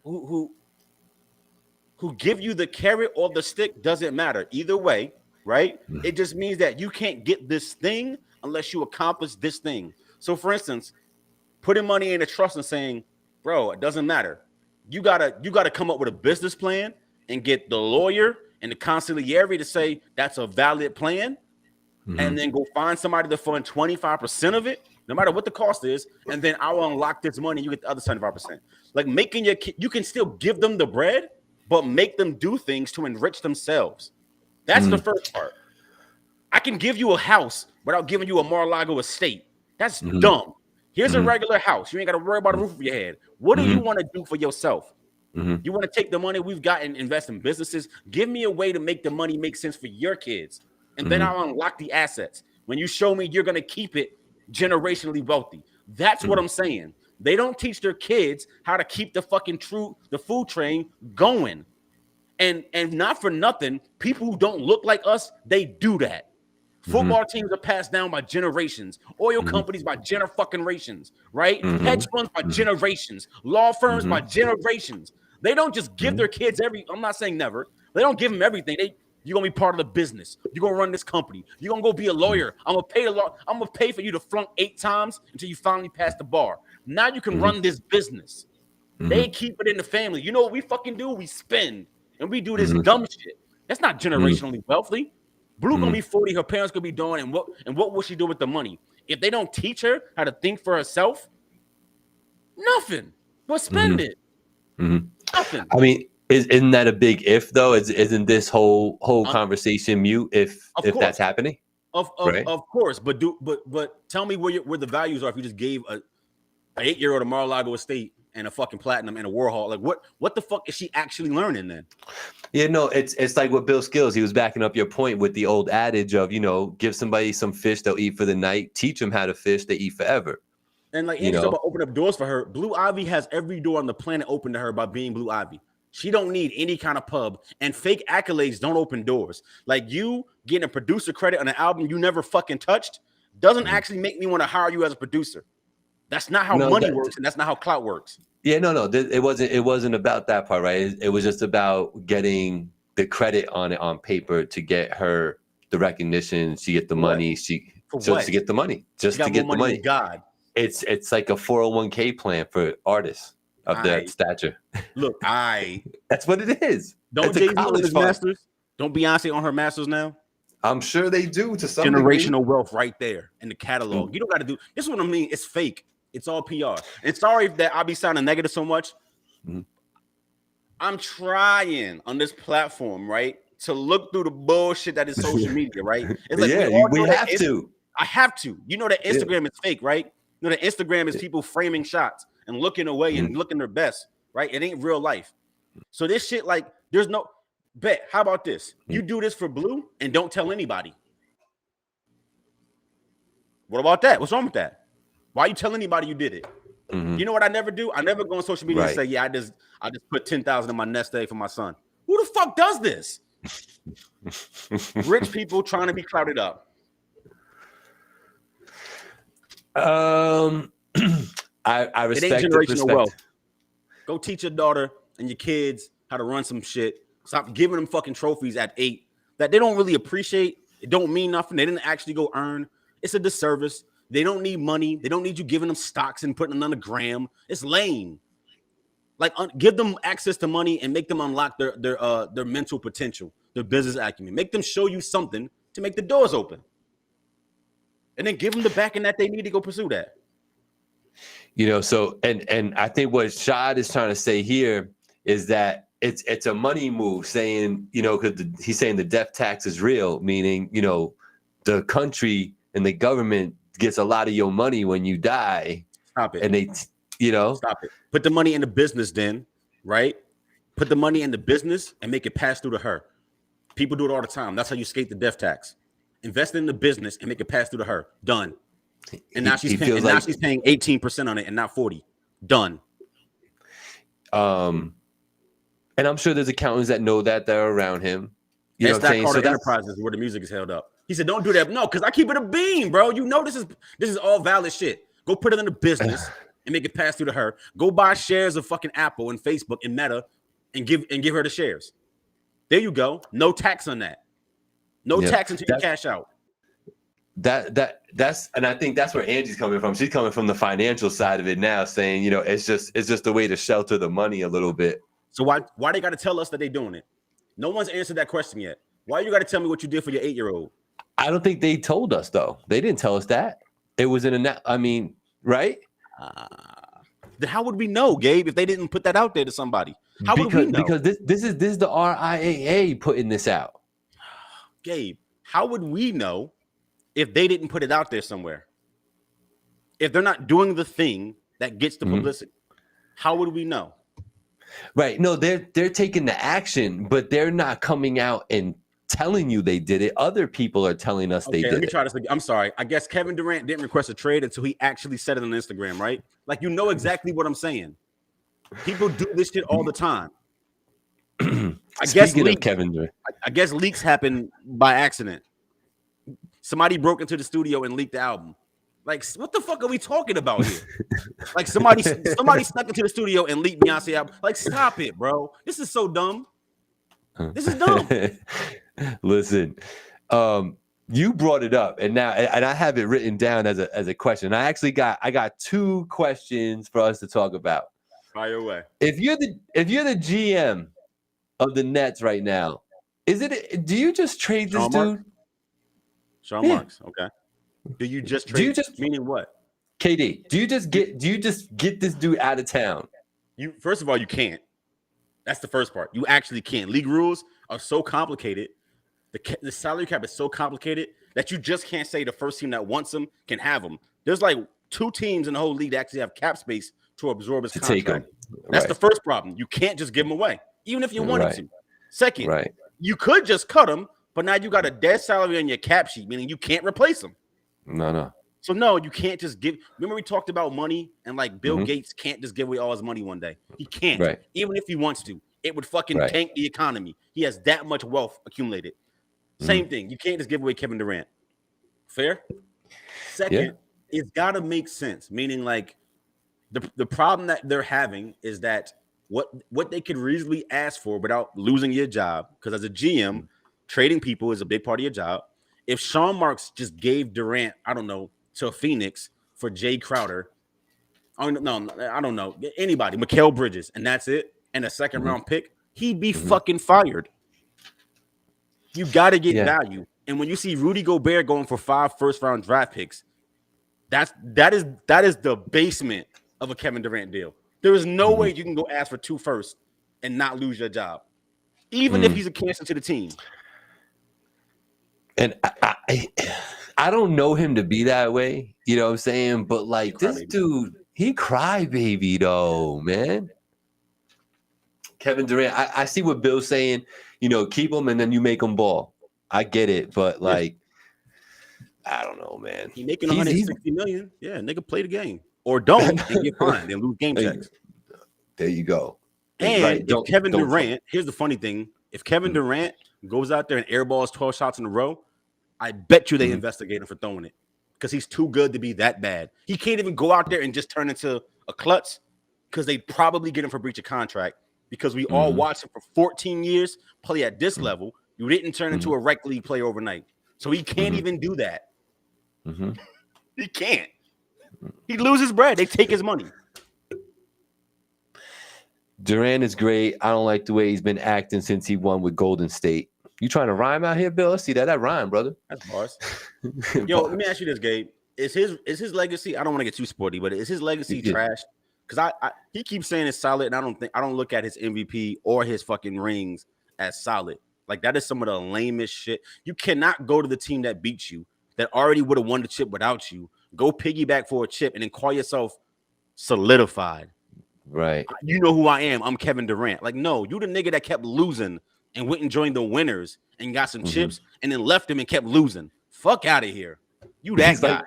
who give you the carrot or the stick, doesn't matter. Either way, right? It just means that you can't get this thing unless you accomplish this thing. So for instance, putting money in a trust and saying, bro, it doesn't matter. You gotta come up with a business plan and get the lawyer and the consigliere to say that's a valid plan, and then go find somebody to fund 25% of it, no matter what the cost is, and then I'll unlock this money. You get the other 75%. Like making your kid, you can still give them the bread, but make them do things to enrich themselves. That's the first part. I can give you a house without giving you a Mar-a-Lago estate. That's dumb. Here's a regular house. You ain't got to worry about a roof over your head. What do you want to do for yourself? You want to take the money we've got and invest in businesses? Give me a way to make the money make sense for your kids. And then I'll unlock the assets. When you show me you're going to keep it generationally wealthy. That's what I'm saying. They don't teach their kids how to keep the food train going. And not for nothing, people who don't look like us, they do that. Football teams are passed down by generations. Oil companies by generations, right? Hedge funds by generations. Law firms by generations. They don't just give their kids I'm not saying never. They don't give them everything. You're going to be part of the business. You're going to run this company. You're going to go be a lawyer. I'm going to pay for you to flunk 8 times until you finally pass the bar. Now you can run this business. They keep it in the family. You know what we fucking do? We spend. And we do this dumb shit. That's not generationally wealthy. Blue gonna be 40, her parents gonna be doing, and what will she do with the money? If they don't teach her how to think for herself, nothing. But spend it. Nothing. I mean, isn't that a big if though? Isn't this whole conversation mute if that's happening? Of course, but tell me where the values are if you just gave an 8-year-old a Mar-a-Lago estate and a fucking platinum and a Warhol. Like what the fuck is she actually learning then? Yeah, no, it's like what Bill Skills, he was backing up your point with the old adage of, give somebody some fish, they'll eat for the night. Teach them how to fish, they eat forever. And like Andy's about open up doors for her. Blue Ivy has every door on the planet open to her by being Blue Ivy. She don't need any kind of pub, and fake accolades don't open doors. Like you getting a producer credit on an album you never fucking touched doesn't actually make me want to hire you as a producer. That's not how money works, and that's not how clout works. Yeah, no. It wasn't about that part, right? It was just about getting the credit on it on paper to get her the recognition. She get the What? money. For So to what? get the money, She just to got more get the money than money. God. It's like a 401k plan for artists of that stature. Look, That's what it is. Don't It's a Jay-Z on college his fund. masters? Don't Beyonce on her masters now? I'm sure they do to some Generational degree. wealth right there in the catalog. You don't got to do this. Is what I mean. It's fake. It's all PR. And sorry that I be sounding negative so much. I'm trying on this platform, right, to look through the bullshit that is social media, right? It's like we have to. I have to. You know that Instagram is fake, right? You know that Instagram is people framing shots and looking away and looking their best, right? It ain't real life. So this shit, like, there's no bet. How about this? You do this for Blue and don't tell anybody. What about that? What's wrong with that? Why you tell anybody you did it? You know what I never do? I never go on social media and say, yeah, I just put 10,000 in my nest egg for my son. Who the fuck does this? Rich people trying to be clouded up. I respect it ain't generational wealth. Go teach your daughter and your kids how to run some shit. Stop giving them fucking trophies at 8 that they don't really appreciate. It don't mean nothing. They didn't actually go earn. It's a disservice. They don't need money. They don't need you giving them stocks and putting them on the gram. It's lame. Like, give them access to money and make them unlock their mental potential, their business acumen. Make them show you something to make the doors open. And then give them the backing that they need to go pursue that. You know, so and I think what Shad is trying to say here is that it's a money move, saying, you know, because he's saying the death tax is real, meaning, you know, the country and the government gets a lot of your money when you die. Stop it. And they, you know, stop it. Put the money in the business then, right? Put the money in the business and make it pass through to her. People do it all the time. That's how you escape the death tax. Invest in the business and make it pass through to her. Done. And now she's paying, now she's paying 18% on it and not 40. Done. And I'm sure there's accountants that know that they're around him. You know what I'm saying? So Enterprises where the music is held up. He said, "Don't do that." No, because I keep it a beam, bro. You know this is all valid shit. Go put it in the business and make it pass through to her. Go buy shares of fucking Apple and Facebook and Meta and give her the shares. There you go. No tax on that. No tax until you cash out. That's and I think that's where Angie's coming from. She's coming from the financial side of it now, saying, you know, it's just a way to shelter the money a little bit. So why they got to tell us that they're doing it? No one's answered that question yet. Why you got to tell me what you did for your 8-year-old? I don't think they told us, though. They didn't tell us that. It was in a, I mean, right? Then how would we know, Gabe, if they didn't put that out there to somebody? How would we know? Because this is the RIAA putting this out. Gabe, how would we know if they didn't put it out there somewhere? If they're not doing the thing that gets the publicity, how would we know? Right. No, they're taking the action, but they're not coming out and telling you they did it. Other people are telling us they did it. Let me try this again. I'm sorry. I guess Kevin Durant didn't request a trade until he actually said it on Instagram, right? Like, you know exactly what I'm saying. People do this shit all the time. I guess leaks happen by accident. Somebody broke into the studio and leaked the album. Like, what the fuck are we talking about here? Like, somebody snuck into the studio and leaked Beyonce album. Like, stop it, bro. This is so dumb. This is dumb. Listen, you brought it up, and I have it written down as a question. I got 2 questions for us to talk about. Fire away. If you're the GM of the Nets right now, do you just trade this dude? Sean Marks, okay. Do you just trade? Meaning what? KD, do you just get this dude out of town? First of all, you can't. That's the first part. You actually can't. League rules are so complicated. The salary cap is so complicated that you just can't say the first team that wants him can have him. There's like 2 teams in the whole league that actually have cap space to absorb his contract. Take him. That's the first problem. You can't just give him away, even if you wanted to. Second, you could just cut him, but now you got a dead salary on your cap sheet, meaning you can't replace him. No. So no, you can't just give. Remember we talked about money and like Bill Gates can't just give away all his money one day. He can't, even if he wants to. It would fucking tank the economy. He has that much wealth accumulated. Same thing. You can't just give away Kevin Durant. Fair? Second, it's got to make sense. Meaning, like, The problem that they're having is that what they could reasonably ask for without losing your job, because as a GM, trading people is a big part of your job. If Sean Marks just gave Durant, I don't know, to Phoenix for Jay Crowder, I don't know, anybody, Mikal Bridges, and that's it, and a second round pick, he'd be fucking fired. You got to get value. And when you see Rudy Gobert going for 5 first-round draft picks, that is the basement of a Kevin Durant deal. There is no way you can go ask for 2 firsts and not lose your job, even if he's a cancer to the team. And I don't know him to be that way, you know what I'm saying? But like this dude, he crybaby though, man. Kevin Durant, I see what Bill's saying. You know, keep him and then you make him ball. I get it, but like, I don't know, man. He making 160 million. Yeah, nigga, play the game or don't and get fined and lose game checks. There you go. And right. If Kevin Durant, here's the funny thing: if Kevin Durant goes out there and airballs 12 shots in a row, I bet you they investigate him for throwing it because he's too good to be that bad. He can't even go out there and just turn into a klutz because they probably get him for breach of contract. Because we all watched him for 14 years play at this level. You didn't turn into a rec league player overnight. So he can't even do that. He can't. He loses bread. They take his money. Durant is great. I don't like the way he's been acting since he won with Golden State. You trying to rhyme out here, Bill? Let's see that rhyme, brother. That's bars. Yo, let me ask you this, Gabe. Is his legacy, I don't want to get too sporty, but is his legacy trash? Because he keeps saying it's solid, and I don't look at his MVP or his fucking rings as solid. Like that is some of the lamest shit. You cannot go to the team that beat you, that already would have won the chip without you, go piggyback for a chip, and then call yourself solidified. Right. You know who I am. I'm Kevin Durant. Like, no, you the nigga that kept losing and went and joined the winners and got some chips and then left him and kept losing. Fuck out of here. You that guy.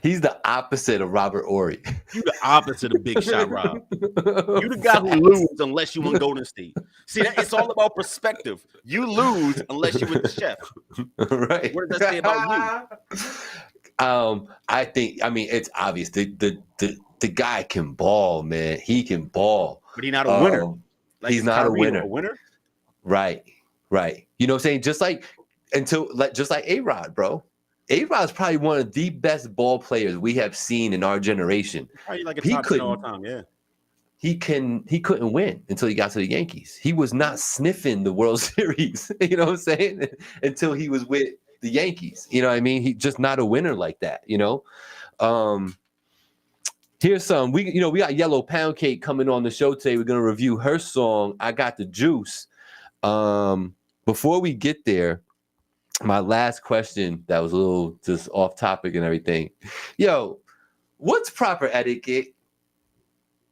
He's the opposite of Robert Horry. You the opposite of Big Shot Rob. You the guy who loses unless you won Golden State. See, it's all about perspective. You lose unless you with the chef. Right. What does that say about you? I mean, it's obvious. The guy can ball, man. He can ball. But he's not a winner. Like, he's not a winner. A winner? Right. You know what I'm saying? Just like A-Rod, bro. A-Rod's probably one of the best ball players we have seen in our generation. Probably like a top 10 all time, yeah. He couldn't win until he got to the Yankees. He was not sniffing the World Series, you know what I'm saying? Until he was with the Yankees. You know what I mean? He's just not a winner like that, you know? Here's some. We got Yello Poundcake coming on the show today. We're gonna review her song, I Got the Juice. Before we get there, my last question that was a little just off topic and everything. Yo, what's proper etiquette?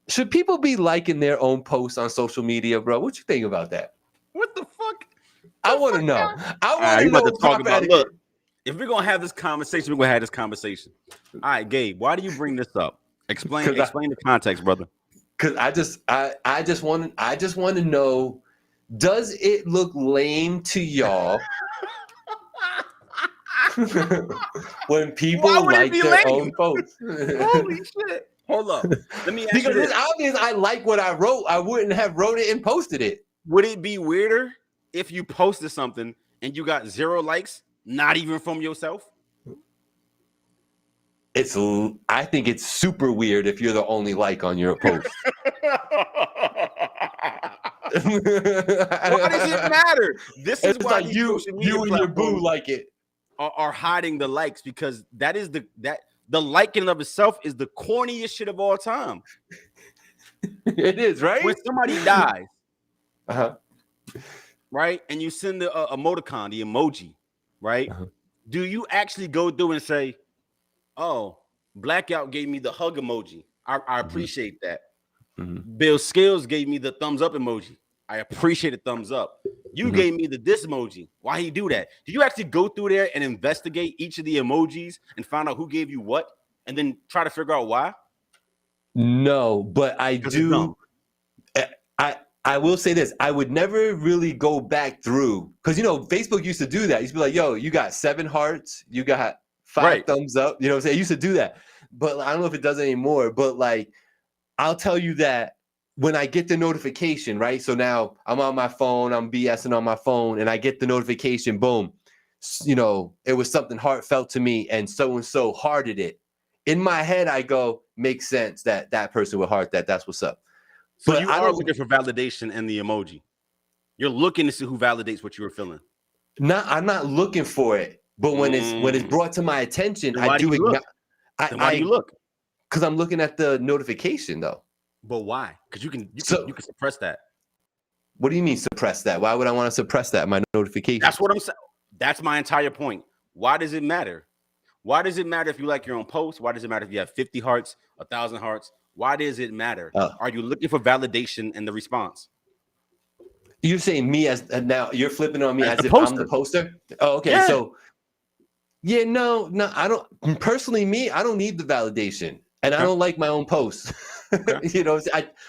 Should people be liking their own posts on social media, bro? What you think about that? What the fuck? I want to know. I want to know talk about etiquette. Look, if we're gonna have this conversation, we're gonna have this conversation. All right, Gabe, why do you bring this up? Explain the context, brother. Because I just want to know, does it look lame to y'all when people like their own posts? Holy shit. Hold up. Let me ask because you it's obvious I like what I wrote. I wouldn't have wrote it and posted it. Would it be weirder if you posted something and you got 0 likes, not even from yourself? I think it's super weird if you're the only like on your post. Why does it matter? This is why like you and your boo like it are hiding the likes, because that is the like in and of itself is the corniest shit of all time. It is, right? When somebody dies, right, and you send the emoticon, the emoji, right? Do you actually go through and say, "Oh, Blackout gave me the hug emoji. I appreciate that." Bill Scales gave me the thumbs up emoji. I appreciate the thumbs up. You gave me the this emoji. Why he do that? Do you actually go through there and investigate each of the emojis and find out who gave you what, and then try to figure out why? No, but I do. I will say this. I would never really go back through, because, you know, Facebook used to do that. It used to be like, yo, you got 7 hearts. You got 5 thumbs up. You know what I'm saying? It used to do that. But I don't know if it does anymore. But, like, I'll tell you that when I get the notification, right? So now I'm on my phone, I'm BSing on my phone, and I get the notification, boom, you know, it was something heartfelt to me, and so hearted it. In my head, I go, makes sense that that person would heart that. That's what's up. So but you are looking for validation in the emoji. You're looking to see who validates what you were feeling. I'm not looking for it, but when it's brought to my attention, I do. Why do you look? Because I'm looking at the notification, though. But why? Because you can suppress that. What do you mean suppress that? Why would I want to suppress that? My notification. That's what I'm saying. That's my entire point. Why does it matter? Why does it matter if you like your own post? Why does it matter if you have 50 hearts, 1,000 hearts? Why does it matter? Are you looking for validation in the response? You're saying me as now you're flipping on me as if I'm the poster? Oh, okay. Yeah. So yeah, no, I don't personally I don't need the validation. And I don't like my own posts. Okay. You know,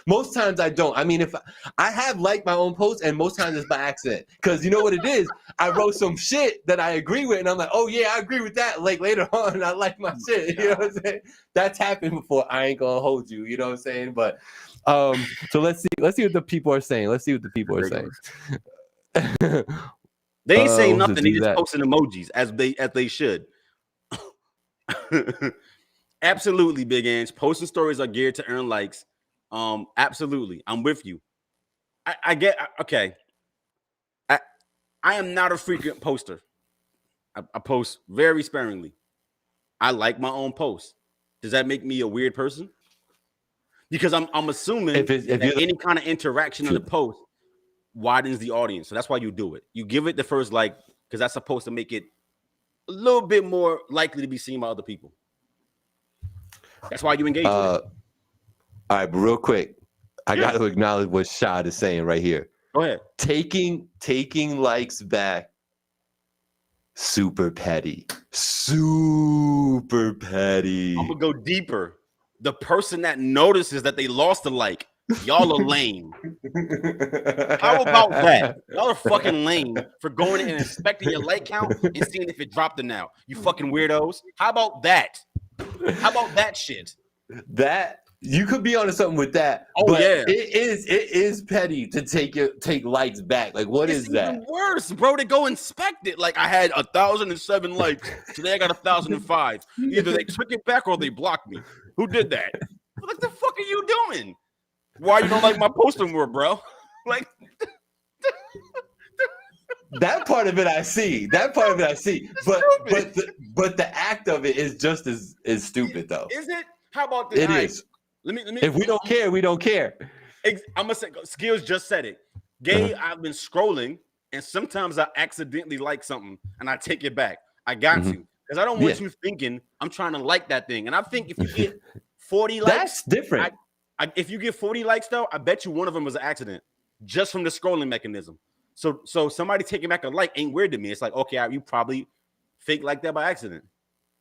most times I don't. I mean, if I have liked my own posts, and most times it's by accident. Because you know what it is? I wrote some shit that I agree with, and I'm like, oh yeah, I agree with that. Like later on, I like my shit. You know what I'm saying? That's happened before. I ain't gonna hold you. You know what I'm saying? But so let's see what the people are saying. Let's see what the people are saying. They ain't saying nothing. They just posting emojis as they should. Absolutely, Big Ange. Posting stories are geared to earn likes. Absolutely. I'm with you. I get okay. I am not a frequent poster. I post very sparingly. I like my own posts. Does that make me a weird person? Because I'm assuming that any kind of interaction in the post widens the audience. So that's why you do it. You give it the first like, because that's supposed to make it a little bit more likely to be seen by other people. That's why you engage with it. All right, but real quick, I got to acknowledge what Shad is saying right here. Go ahead. Taking likes back, super petty. Super petty. I'm going to go deeper. The person that notices that they lost a like, y'all are lame. How about that? Y'all are fucking lame for going in and inspecting your like count and seeing if it dropped or now. You fucking weirdos. How about that? How about that shit? That you could be onto something with that. Oh but yeah, it is petty to take likes back. Like what is that? Even worse, bro. To go inspect it. Like I had 1,007 likes. Today I got 1,005. Either they took it back or they blocked me. Who did that? What the fuck are you doing? Why you don't like my post anymore, bro? Like. That part of it I see. But the act of it is just as stupid though. Is it? How about this? It is. Let me. If we don't care, we don't care. I'm gonna say Skills just said it. Gay, I've been scrolling, and sometimes I accidentally like something and I take it back. I got to because I don't want you thinking I'm trying to like that thing. And I think if you get 40 likes, that's different. If you get 40 likes though, I bet you one of them was an accident, just from the scrolling mechanism. So somebody taking back a like ain't weird to me. It's like, okay, you probably fake like that by accident.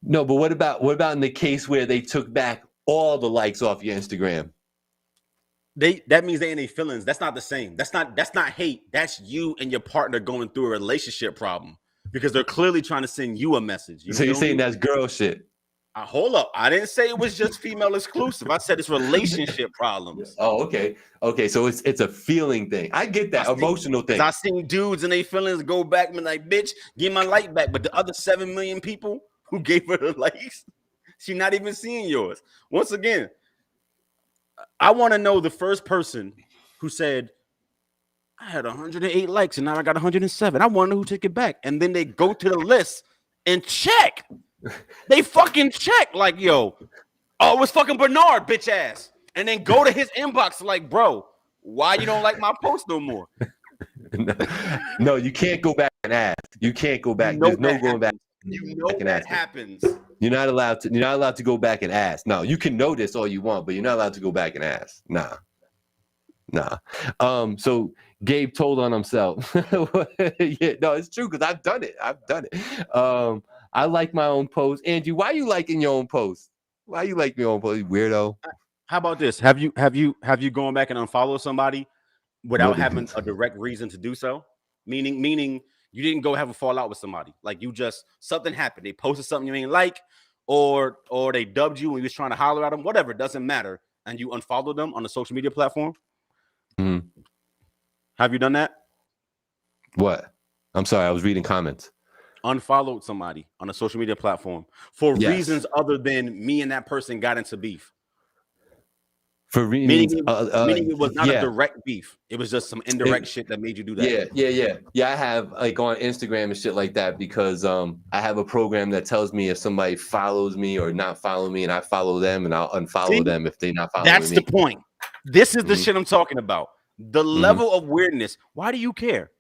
No, but what about in the case where they took back all the likes off your Instagram? That means they ain't any feelings. That's not the same. That's not hate. That's you and your partner going through a relationship problem because they're clearly trying to send you a message. So you're saying that's girl shit? Hold up. I didn't say it was just female exclusive. I said it's relationship problems. Oh, okay. Okay, so it's a feeling thing. I get that emotional thing. I seen dudes and they feelings go back and be like, bitch, give my like back. But the other 7 million people who gave her the likes, she's not even seeing yours. Once again, I want to know the first person who said, I had 108 likes and now I got 107. I want to know who took it back. And then they go to the list and check. They fucking check like, yo, oh, it was fucking Bernard, bitch ass. And then go to his inbox like, bro, why you don't like my post no more? No, you can't go back and ask. You can't go back. There's no going back. You know that happens. You're not allowed to go back and ask. No, you can notice all you want, but you're not allowed to go back and ask. Nah. So Gabe told on himself. Yeah, no, it's true because I've done it. I like my own post. Angie, why you liking your own post? Why you like your own post, you weirdo? How about this? Have you gone back and unfollowed somebody without having a direct reason to do so? Meaning you didn't go have a fallout with somebody. Like you just something happened. They posted something you ain't like, or they dubbed you and you was trying to holler at them. Whatever, it doesn't matter. and you unfollow them on a social media platform? Mhm. Have you done that? What? I'm sorry, I was reading comments. Unfollowed somebody on a social media platform for Yes. reasons other than me and that person got into beef. For reasons, Meaning it was not a yeah. direct beef. It was just some indirect shit that made you do that. Yeah. I have like on Instagram and shit like that because I have a program that tells me if somebody follows me or not follow me, and I follow them, and I'll unfollow them if they not following me. That's the point. This is the shit I'm talking about. The level of weirdness. Why do you care?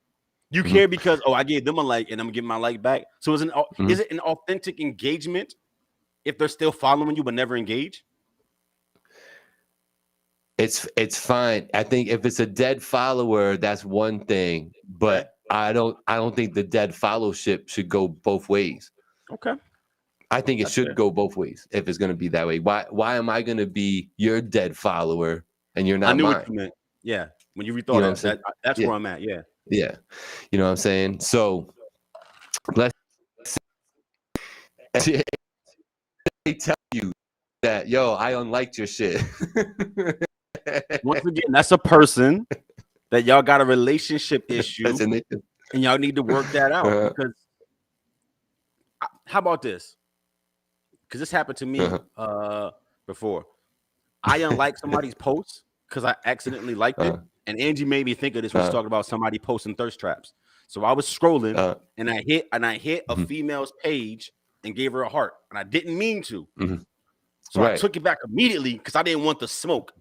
You care because I gave them a like and I'm giving my like back. So is it an authentic engagement if they're still following you but never engage? It's fine. I think if it's a dead follower, that's one thing, but I don't think the dead followership should go both ways. Okay. I think it should go both ways if it's going to be that way. Why am I going to be your dead follower and you're not I knew mine? what you meant. Yeah. When you rethought that's where I'm at. Yeah. Yeah. You know what I'm saying? So let's say they tell you that, yo, I unliked your shit. Once again, that's a person that y'all got a relationship issue and y'all need to work that out. Because how about this? Because this happened to me before. I unliked somebody's post because I accidentally liked it. And Angie made me think of this when she talked about somebody posting thirst traps. So I was scrolling and I hit a female's page and gave her a heart. And I didn't mean to. So I took it back immediately because I didn't want the smoke.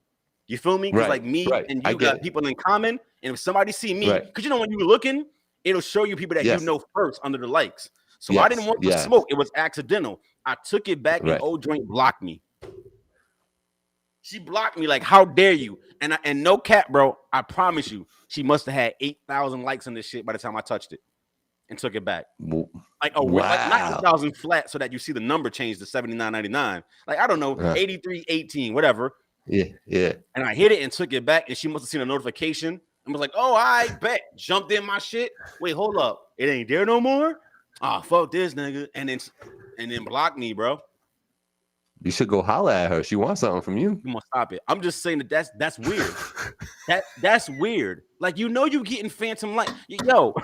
You feel me? Because like me and you got people in common. And if somebody see me, because you know when you're looking, it'll show you people that you know first under the likes. So I didn't want the smoke. It was accidental. I took it back and old joint blocked me. She blocked me like, how dare you? And no cap, bro. I promise you, she must have had 8,000 likes on this shit by the time I touched it and took it back. Like like not 8,000 flat so that you see the number change to 79.99. Like I don't know, 83.18, whatever. Yeah. And I hit it and took it back, and she must have seen a notification and was like, "Oh, I bet." Jumped in my shit. Wait, hold up, it ain't there no more. Oh, fuck this nigga, and then blocked me, bro. You should go holler at her. She wants something from you. Come on, stop it. I'm just saying that's weird. that's weird. Like you getting phantom light. Yo,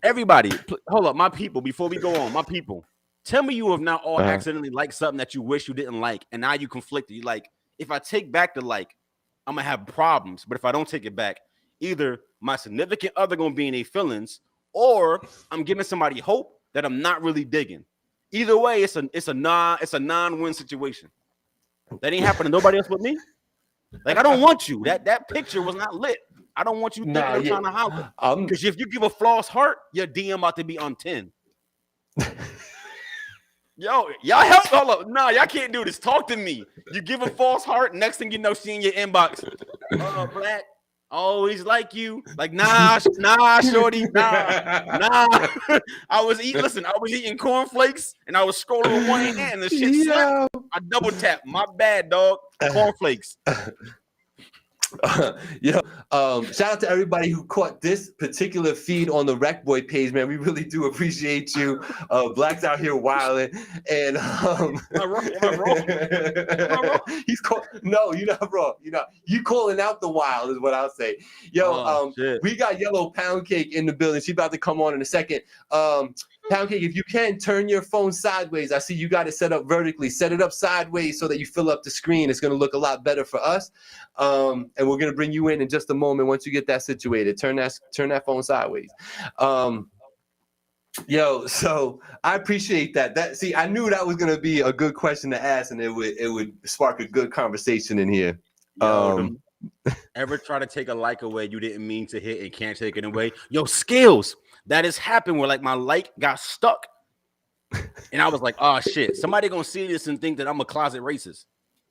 everybody, hold up, my people. Before we go on, my people. Tell me you have not all accidentally liked something that you wish you didn't like, and now you conflicted. You like, if I take back the like, I'm gonna have problems. But if I don't take it back, either my significant other gonna be in their feelings, or I'm giving somebody hope that I'm not really digging. Either way, it's a non-win situation. That ain't happening to nobody else but me. Like I don't want you. That picture was not lit. I don't want you thinking I'm trying to holler. Because if you give a false heart, your DM about to be on 10. Yo, y'all help. Hold up. Nah, y'all can't do this. Talk to me. You give a false heart. Next thing you know, she in your inbox. Oh, Black. Always like you. Like, nah, shorty. Nah. I was eating cornflakes and I was scrolling with one hand and the shit slapped. I double tapped. My bad, dog. Cornflakes. Shout out to everybody who caught this particular feed on the Rec Boy page, man. We really do appreciate you. Black's out here wilding, and am I wrong? he's no, you're not wrong. You calling out the wild is what I'll say. We got Yellow Poundcake in the building. She's about to come on in a second. Poundcake, if you can turn your phone sideways. I see you got it set up vertically. Set it up sideways so that you fill up the screen. It's going to look a lot better for us. And we're going to bring you in just a moment once you get that situated. Turn that phone sideways. So I appreciate that. See, I knew that was going to be a good question to ask, and it would spark a good conversation in here. Ever try to take a like away you didn't mean to hit and can't take it away? Yo, skills. That has happened where like my like got stuck. And I was like, oh shit, somebody gonna see this and think that I'm a closet racist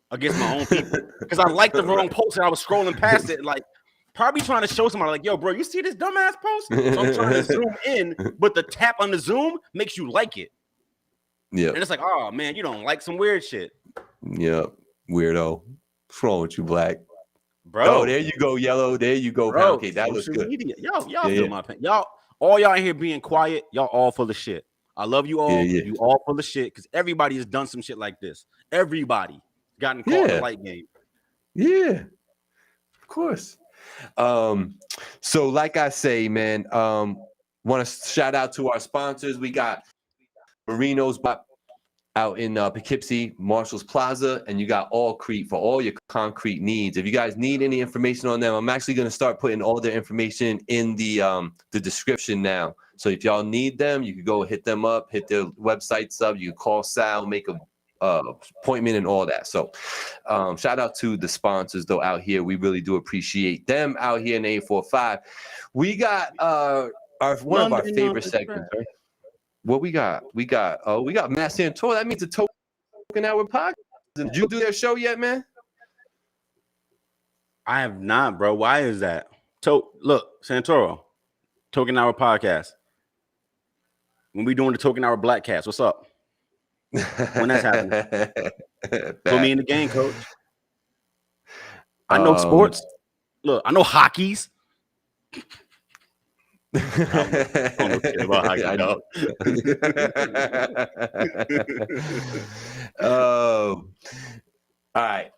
against my own people. Because I liked the wrong post and I was scrolling past it, like probably trying to show somebody like, yo, bro, you see this dumbass post? So I'm trying to zoom in, but the tap on the zoom makes you like it. Yeah. And it's like, oh man, you don't like some weird shit. Yeah, weirdo. What's wrong with you, Black? Bro. Oh, there you go, Yellow. There you go, Poundcake. That was good. Y'all feel my pain. Y'all in here being quiet. Y'all all full of shit. I love you all. You all full of shit because everybody has done some shit like this. Everybody gotten caught in the light game. Yeah, of course. So like I say, man, want to shout out to our sponsors. We got Marino's out in Poughkeepsie, Marshall's Plaza, and you got Allcrete for all your concrete needs. If you guys need any information on them, I'm actually going to start putting all their information in the description now. So if y'all need them, you can go hit them up, hit their websites up. You can call Sal, make a appointment and all that. So shout out to the sponsors though out here. We really do appreciate them out here in 845. We got one of our favorite segments, right? What we got? We got Matt Santoro. That means the Talkin Hour podcast. Did you do their show yet, man? I have not, bro. Why is that? Look, Santoro, Talkin Hour podcast. When we doing the Talkin Hour Black Cast, what's up? When that's happening? Put me in the game, coach. I know sports. Look, I know hockeys. I don't know shit about hockey, dog. Oh, all right.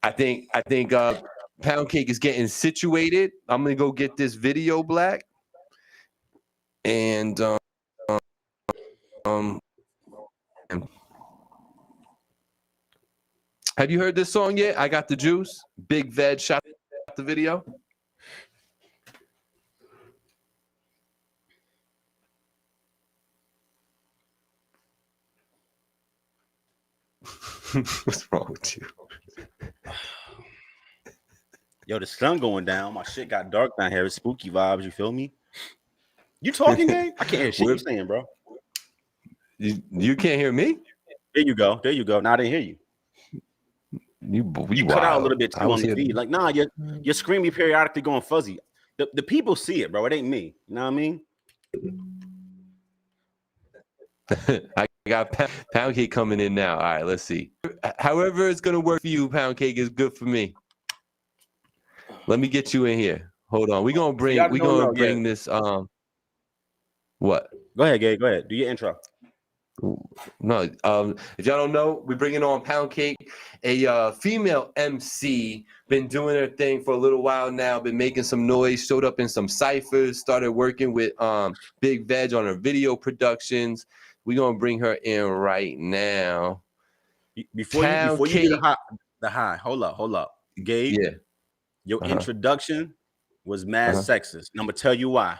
I think Poundcake is getting situated. I'm gonna go get this video, Black, and have you heard this song yet? I Got the Juice. Big Veg shot the video. What's wrong with you? Yo, the sun going down. My shit got dark down here. It's spooky vibes. You feel me? You talking, gang? I can't hear shit you saying, bro. You can't hear me? There you go. There you go. Now I didn't hear you. You cut out a little bit too on the feed. Like, nah, your screen be periodically going fuzzy. The people see it, bro. It ain't me. You know what I mean? I got Poundcake coming in now. All right, let's see. However it's gonna work for you, Poundcake is good for me. Let me get you in here. Hold on. We're gonna bring this. What? Go ahead, Gabe. Go ahead. Do your intro. No, if y'all don't know, we're bringing on Poundcake, a female MC, been doing her thing for a little while now, been making some noise, showed up in some ciphers, started working with Big Veg on her video productions. We're gonna bring her in right now. Before you do the high, hold up. Gabe, your introduction was mad sexist. And I'm gonna tell you why.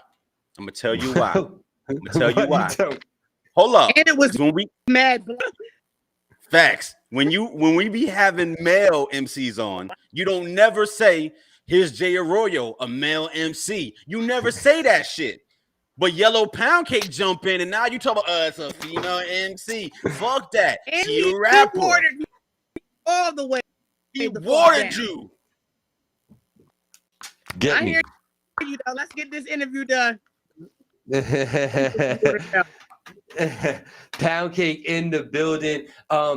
Hold up. And it was when we mad. Facts. When we be having male MCs on, you don't never say, here's Jay Arroyo, a male MC. You never say that shit. But Yello Poundcake jump in, and now you talk about it's a female MC. Fuck that. And he watered me all the way. He watered you. Get me. Hear you though. Let's get this interview done. Poundcake in the building.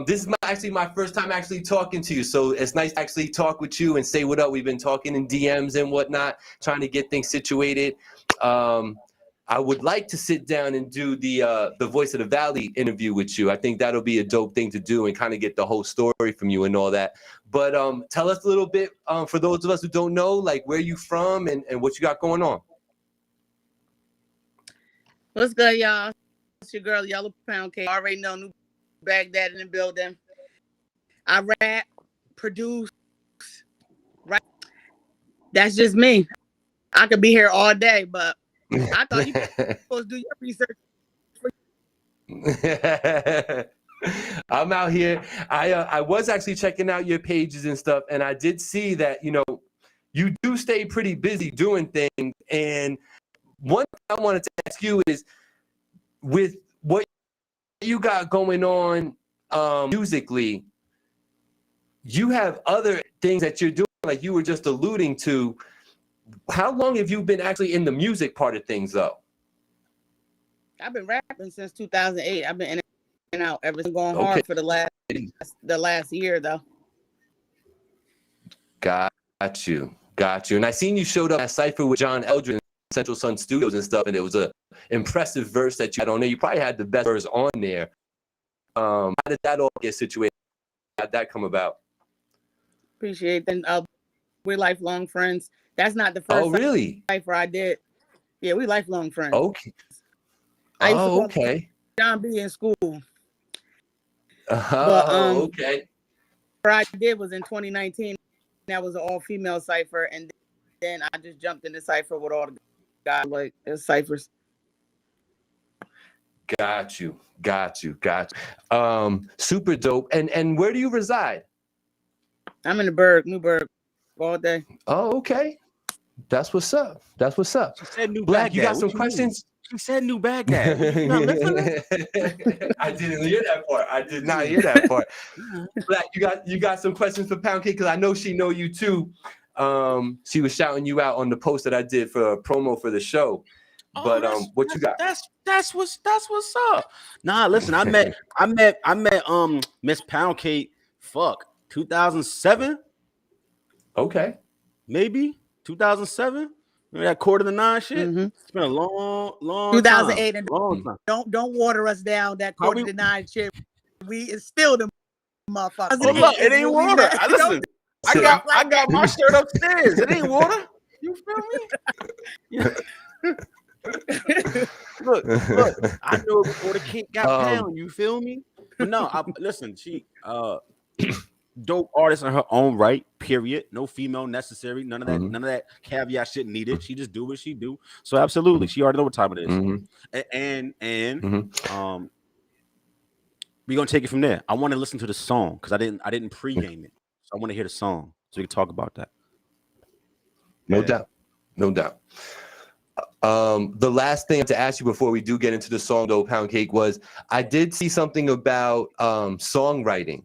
This is actually my first time actually talking to you, so it's nice to actually talk with you and say what up. We've been talking in DMs and whatnot, trying to get things situated. I would like to sit down and do the Voice of the Valley interview with you. I think that'll be a dope thing to do and kind of get the whole story from you and all that. But tell us a little bit, for those of us who don't know, like where you from and what you got going on. What's good, y'all? It's your girl, Yello Poundcake. Already know, new Baghdad in the building. I rap, produce, right? That's just me. I could be here all day, but I thought you were supposed to do your research. I'm out here. I was actually checking out your pages and stuff, and I did see that, you know, you do stay pretty busy doing things. And one thing I wanted to ask you is, with what you got going on musically, you have other things that you're doing, like you were just alluding to. How long have you been actually in the music part of things, though? I've been rapping since 2008. I've been in and out ever since, going hard for the last year, though. Got you. And I seen you showed up at Cypher with John Eldridge and Central Sun Studios and stuff, and it was a impressive verse that you had on there. You probably had the best verse on there. How did that all get situated? How did that come about? Appreciate that. We're lifelong friends. That's not the first really? cipher I did. Yeah, we lifelong friends. Okay. I used to call okay. John B in school. Okay. What I did was in 2019. That was an all-female cipher, and then I just jumped in the cipher with all the guys, like ciphers. Got you. Super dope. And where do you reside? I'm in the Berg, Newburgh, all day. Oh, okay. That's what's up. She said New Black, Baghdad. you got some questions? She said New Baghdad. I didn't hear that part. I did not hear that part. Black, you got some questions for Poundcake? Because I know she know you too. She was shouting you out on the post that I did for a promo for the show. But what you got? That's what's up. Nah, listen, I met Miss Poundcake. 2007. Okay. Maybe 2007. Remember that quarter to nine shit? Mm-hmm. It's been a long 2008 time. and long time. Don't water us down. That quarter to nine shit. It's still the motherfucker. Hold up, it ain't water. Listen, I got my shirt upstairs. It ain't water. You feel me? Look, I know before the kid got pound, you feel me? But no, listen, she dope artist in her own right, period. No female necessary, none of that caveat shit needed. She just do what she do. So absolutely, she already know what time it is. And we're gonna take it from there. I want to listen to the song because I didn't pregame it. So I want to hear the song so we can talk about that. No doubt. The last thing to ask you before we do get into the song, though, Poundcake, was I did see something about songwriting.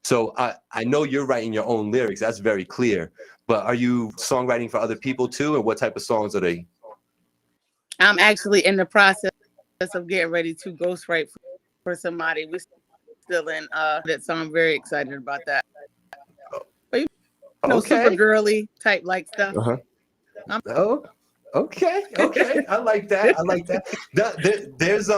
So I know you're writing your own lyrics. That's very clear. But are you songwriting for other people too? And what type of songs are they? I'm actually in the process of getting ready to ghostwrite for somebody. We're still in that, so I'm very excited about that. But super girly type like stuff. Okay. I like that. There's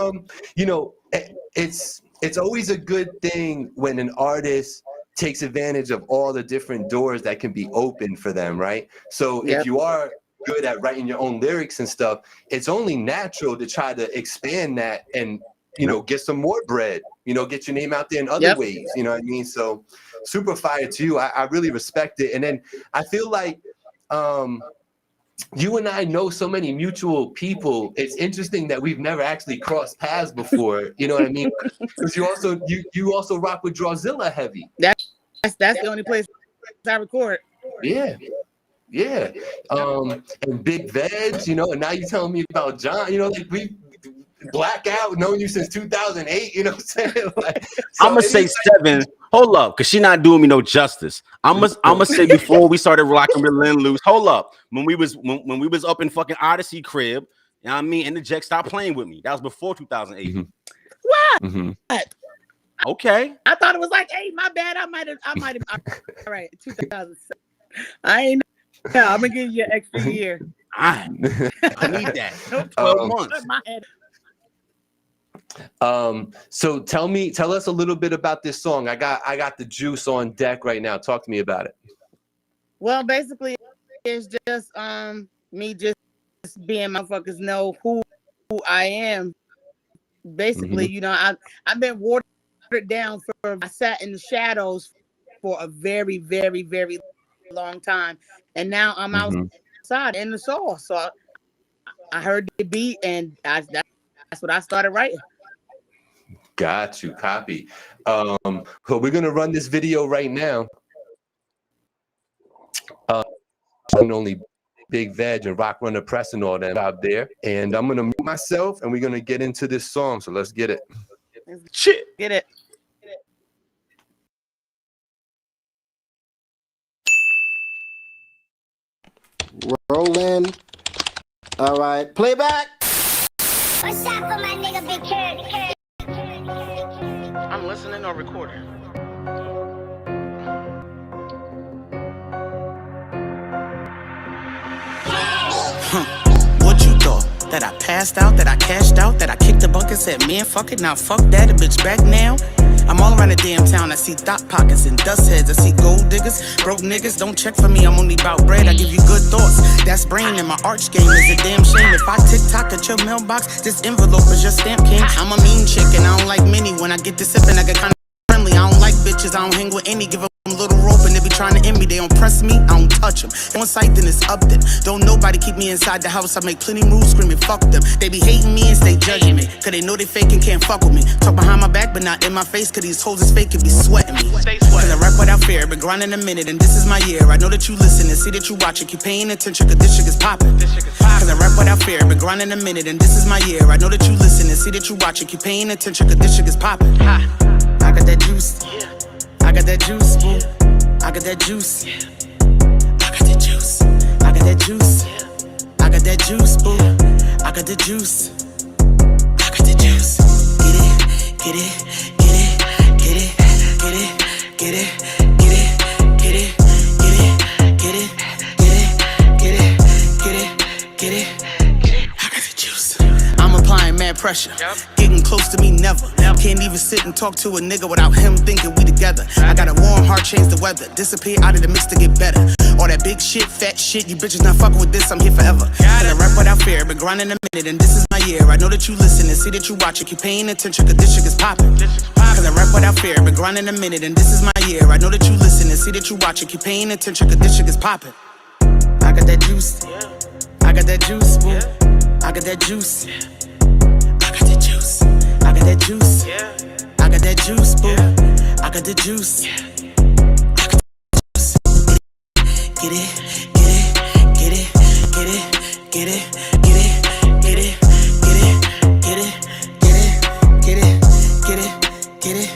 it's always a good thing when an artist takes advantage of all the different doors that can be opened for them, right? So if you are good at writing your own lyrics and stuff, it's only natural to try to expand that and get some more bread, get your name out there in other ways, you know what I mean? So super fire to you. I really respect it. And then I feel like you and I know so many mutual people. It's interesting that we've never actually crossed paths before. You know what I mean? Because you also rock with Drawzilla heavy. That's the only place I record. Yeah. And Big Veg, and now you're telling me about John. Like we Blackout, known you since 2008. You know what I'm saying? I'm gonna say 7. Hold up, because she not doing me no justice. I'm gonna say before we started rocking with Lynn Loose. Hold up, when we was up in fucking Odyssey crib, you know what I mean? And the Jack stopped playing with me. That was before 2008. What? Okay. I thought it was like 8. My bad. I might have. All right, 2007. I ain't. No, I'm gonna give you an extra year. I need that. 12 months. My head. So tell us a little bit about this song. I got the juice on deck right now. Talk to me about it. Well, basically, it's just me just being motherfuckers know who I am. Basically, I've been watered down I sat in the shadows for a very, very, very long time, and now I'm outside in the soul. So I heard the beat, and that's what I started writing. Got you. Copy. So we're gonna run this video right now. Only Big Veg and Rock Runner Press and all that out there, and I'm gonna mute myself, and we're gonna get into this song. So let's get it. Shit. Get it. Rolling. All right. Playback. What's up for my nigga Big Kid? I'm listening or recording. What you that I passed out, that I cashed out, that I kicked the bucket, said, man, fuck it, now fuck that, a bitch back now. I'm all around the damn town, I see thought pockets and dust heads, I see gold diggers, broke niggas, don't check for me, I'm only about bread, I give you good thoughts, that's brain, and my arch game is a damn shame. If I tick-tock at your mailbox, this envelope is your stamp king. I'm a mean chick and I don't like many, when I get to sipping, I get kinda friendly, I don't like bitches, I don't hang with any, give a little rope and they be trying to end me, they don't press me, I don't touch them. On sight, then it's up them. Don't nobody keep me inside the house, I make plenty moves screaming, fuck them. They be hating me and stay judging me, cause they know they fake and can't fuck with me. Talk behind my back, but not in my face, cause these hoes is fake and be sweating me. Cause I rap without fear, been grinding a minute, and this is my year. I know that you listen and see that you watch it, keep paying attention, cause this shit is popping. Cause I rap without fear, been grinding a minute, and this is my year. I know that you listen and see that you watch it, keep paying attention, cause this shit is popping. I got that juice, I got that juice, boo. I got that juice. I got that juice. I got that juice. I got that juice, boo. I got the juice. I got the juice. Get it, get it, get it, get it, get it, get it, get it, get it, get it, get it, get it, get it, get it, get it. I got the juice. I'm applying mad pressure. Getting close to me, never. Can't even sit and talk to a nigga without him thinking we together. I got a warm heart, change the weather. Disappear out of the mix to get better. All that big shit, fat shit, you bitches not fucking with this, I'm here forever. Cause I rap without fear, been grinding a minute, and this is my year. I know that you listen and see that you watch it, keep paying attention, cause this shit is popping. Cause I rap without fear, been grinding a minute, and this is my year. I know that you listen and see that you watch it, keep paying attention, cause this shit is popping. I got that juice. I got that juice, boo. I got that juice. I got that juice. I got that juice. I got that juice, boo. I got the juice. I got the juice. Get it, get it, get it, get it, get it, get it, get it, get it, get it, get it, get it, get it, get it.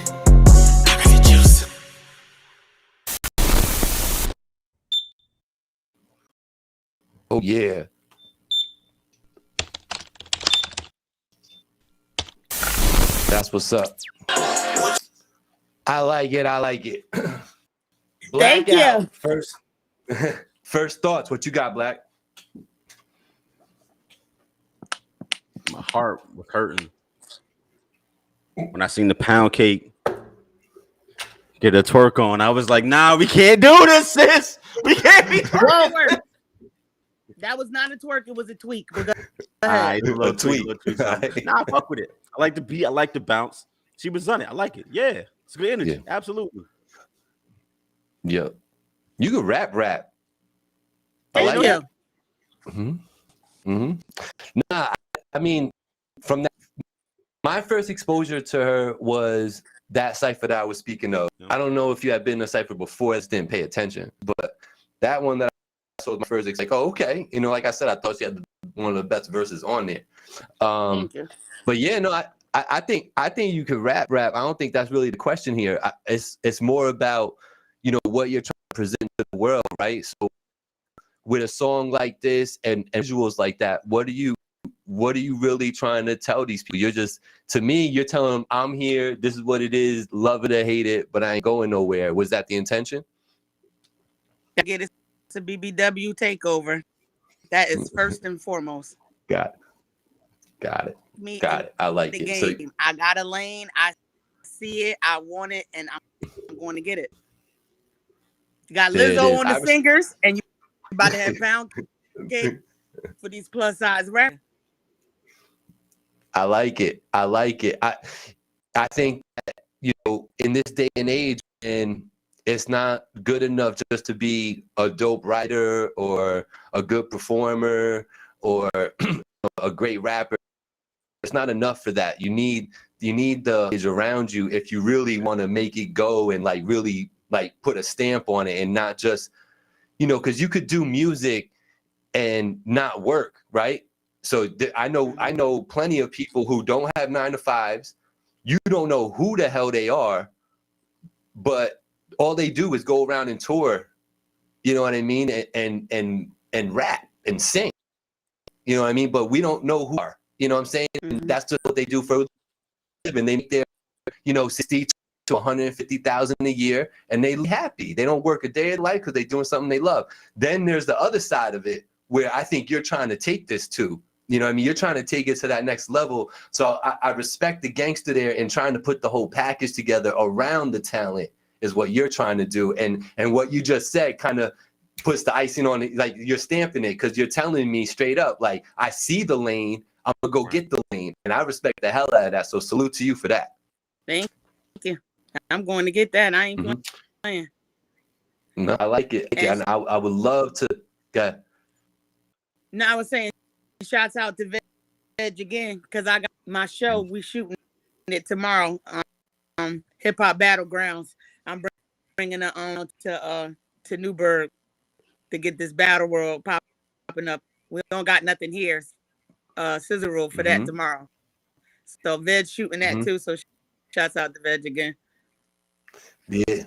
I got the juice. Oh yeah. That's what's up. I like it. I like it. Thank you. First thoughts. What you got, Black? My heart was hurting when I seen the Poundcake get a twerk on. I was like, nah, we can't do this, sis. We can't be twerking. That was not a twerk, it was a tweak. But go All right, ahead. a tweak. Nah, I fuck with it. I like the beat. I like the bounce. She was on it. I like it. Yeah, it's good energy. Yeah. Absolutely. Yeah. You can rap. Thank like you. it. Nah, I mean, from that, my first exposure to her was that cipher that I was speaking of. I don't know if you had been in a cipher before, I just didn't pay attention, but that one that I saw was my first, like, oh, okay. You know, like I said, I thought she had one of the best verses on there. Thank you. But yeah, no, I think you could rap. I don't think that's really the question here. It's more about, you know, what you're trying to present to the world, right? So with a song like this and visuals like that, what are you really trying to tell these people? You're just, to me, you're telling them, I'm here, this is what it is, love it or hate it, but I ain't going nowhere. Was that the intention? Get it to BBW takeover. That is first and foremost. Got it. I like it. So, I got a lane. I see it. I want it, and I'm going to get it. You got Lizzo on the singers, and you about to have Poundcake for these plus size rappers. I like it. I think that, you know, in this day and age, and it's not good enough just to be a dope writer or a good performer or a great rapper. It's not enough for that. You need the age around you if you really want to make it go and like really like put a stamp on it, and not just, you know, because you could do music and not work, right? So I know plenty of people who don't have 9-to-5s. You don't know who the hell they are, but all they do is go around and tour, you know what I mean, and rap and sing, you know what I mean. But we don't know who are, you know what I'm saying. Mm-hmm. That's just what they do for a living. They make their, you know, 60 to 150,000 a year, and they happy. They don't work a day in life because they're doing something they love. Then there's the other side of it where I think you're trying to take this to. You know what I mean? You're trying to take it to that next level. So I respect the gangster there and trying to put the whole package together around the talent is what you're trying to do. And what you just said kind of puts the icing on it. Like you're stamping it because you're telling me straight up, like, I see the lane. I'm going to go get the lane. And I respect the hell out of that. So salute to you for that. Thank you. I'm going to get that. I ain't playing. No, I like it. And I would love to. Yeah. No, I was saying, shouts out to Veg again because I got my show. We shooting it tomorrow. Hip Hop Battlegrounds. I'm bringing it on to Newburgh to get this battle world popping up. We don't got nothing here. Scissor Rule for that tomorrow. So Veg shooting that too. So shouts out to Veg again. Yeah.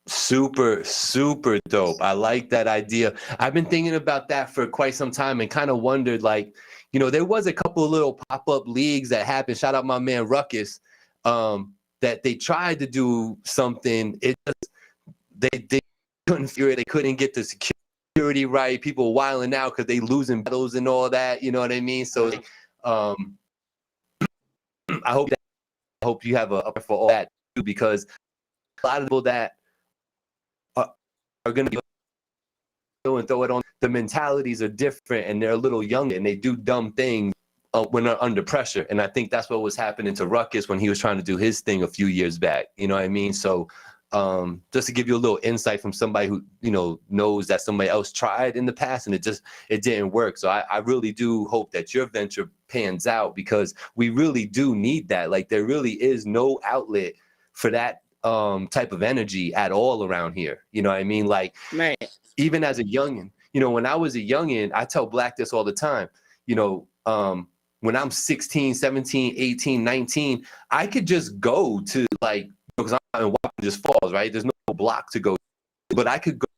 Super, super dope. I like that idea. I've been thinking about that for quite some time and kind of wondered, like, you know, there was a couple of little pop-up leagues that happened. Shout out my man Ruckus, that they tried to do something. It just they couldn't figure it. They couldn't get the security right. People wilding out because they losing battles and all that. You know what I mean? So, I hope you have a for all that too, because a lot of people that are going to go and throw it on. The mentalities are different and they're a little younger and they do dumb things when they're under pressure. And I think that's what was happening to Ruckus when he was trying to do his thing a few years back. You know what I mean? So just to give you a little insight from somebody who, you know, knows that somebody else tried in the past and it didn't work. So I really do hope that your venture pans out because we really do need that. Like there really is no outlet for that type of energy at all around here. You know what I mean? Like even as a youngin', you know, when I was a youngin', I tell Black this all the time, you know, when I'm 16, 17, 18, 19, I could just go to like, because I'm in Wappingers Falls, right? There's no block to go, but I could go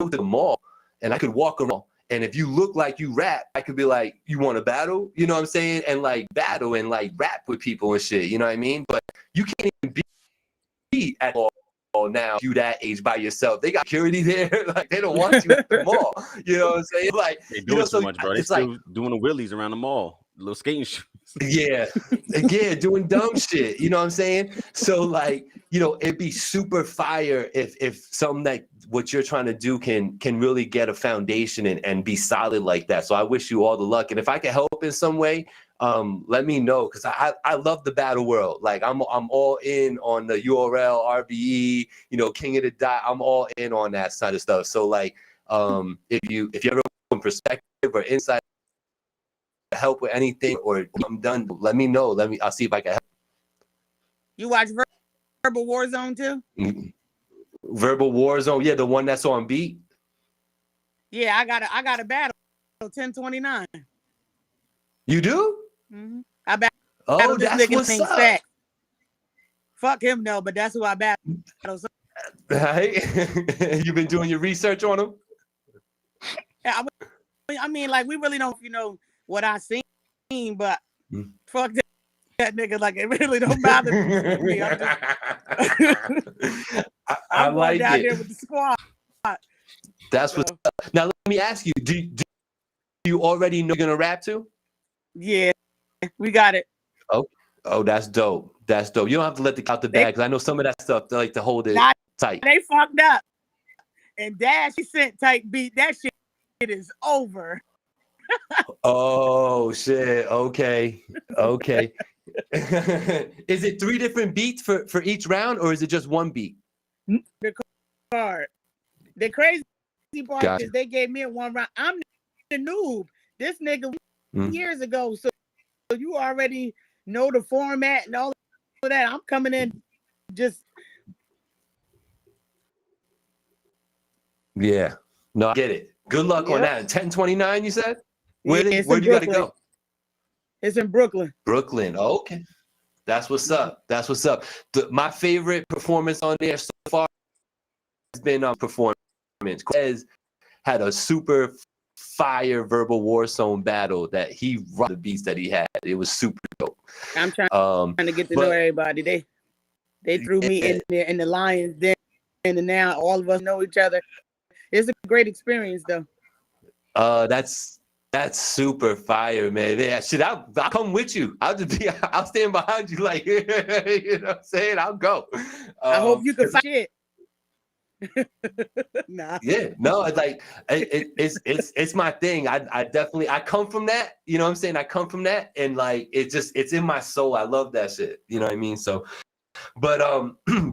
to the mall and I could walk around. And if you look like you rap, I could be like, you want to battle? You know what I'm saying? And like battle and like rap with people and shit. You know what I mean? But you can't even be at all now. You that age by yourself. They got security there. Like they don't want you at the mall. You know what I'm saying? Like they doing so much, bro. They still like, doing the wheelies around the mall, little skating shoes. Yeah, doing dumb shit. You know what I'm saying? So like, you know, it'd be super fire if something like what you're trying to do can really get a foundation and be solid like that. So I wish you all the luck. And if I can help in some way, let me know because I love the battle world. Like I'm all in on the URL, RBE, you know, King of the Dot. I'm all in on that side of stuff. So like, if you ever want perspective or insight, help with anything, or I'm done, let me know. I'll see if I can help. You watch Verbal Warzone too? Verbal Warzone, yeah, the one that's on beat. Yeah, I got a battle 1029. You do? Mm-hmm. I battle this that's nigga what's named up. Stack. Fuck him though, but that's who I battle. Right? You've been doing your research on him? Yeah, I mean, like we really don't, you know, what I seen, but fuck that nigga. Like it really don't bother me. I'm like down it. there with the squad. That's what's up. Now let me ask you: Do you already know you're gonna rap too? Yeah, we got it. Oh, that's dope. That's dope. You don't have to let the out the bag because I know some of that stuff they like to hold it tight. They fucked up. And Dash, he sent tight beat. That shit is over. Oh shit. Okay. Is it 3 different beats for each round, or is it just one beat? The card. The crazy part is they gave me a 1 round. I'm the noob. This nigga years ago, so you already know the format and all of that. I'm coming in just. Yeah. No, I get it. Good luck on that. 1029, you said? Where do you got to go? It's in Brooklyn. Brooklyn. Oh, okay. That's what's up. That's what's up. My favorite performance on there so far has been performance. Quez had a super fire verbal Warzone battle that he run the beats that he had. It was super dope. I'm trying to get to know everybody. They threw me in there in the Lions Den, and now all of us know each other. It's a great experience though. That's That's super fire, man. Yeah, shit, I'll come with you. I'll stand behind you, like, you know what I'm saying? I'll go. I hope you can find shit. Nah. Yeah, no, it's like it's my thing. I definitely come from that. You know what I'm saying? I come from that, and like it's in my soul. I love that shit. You know what I mean? So, but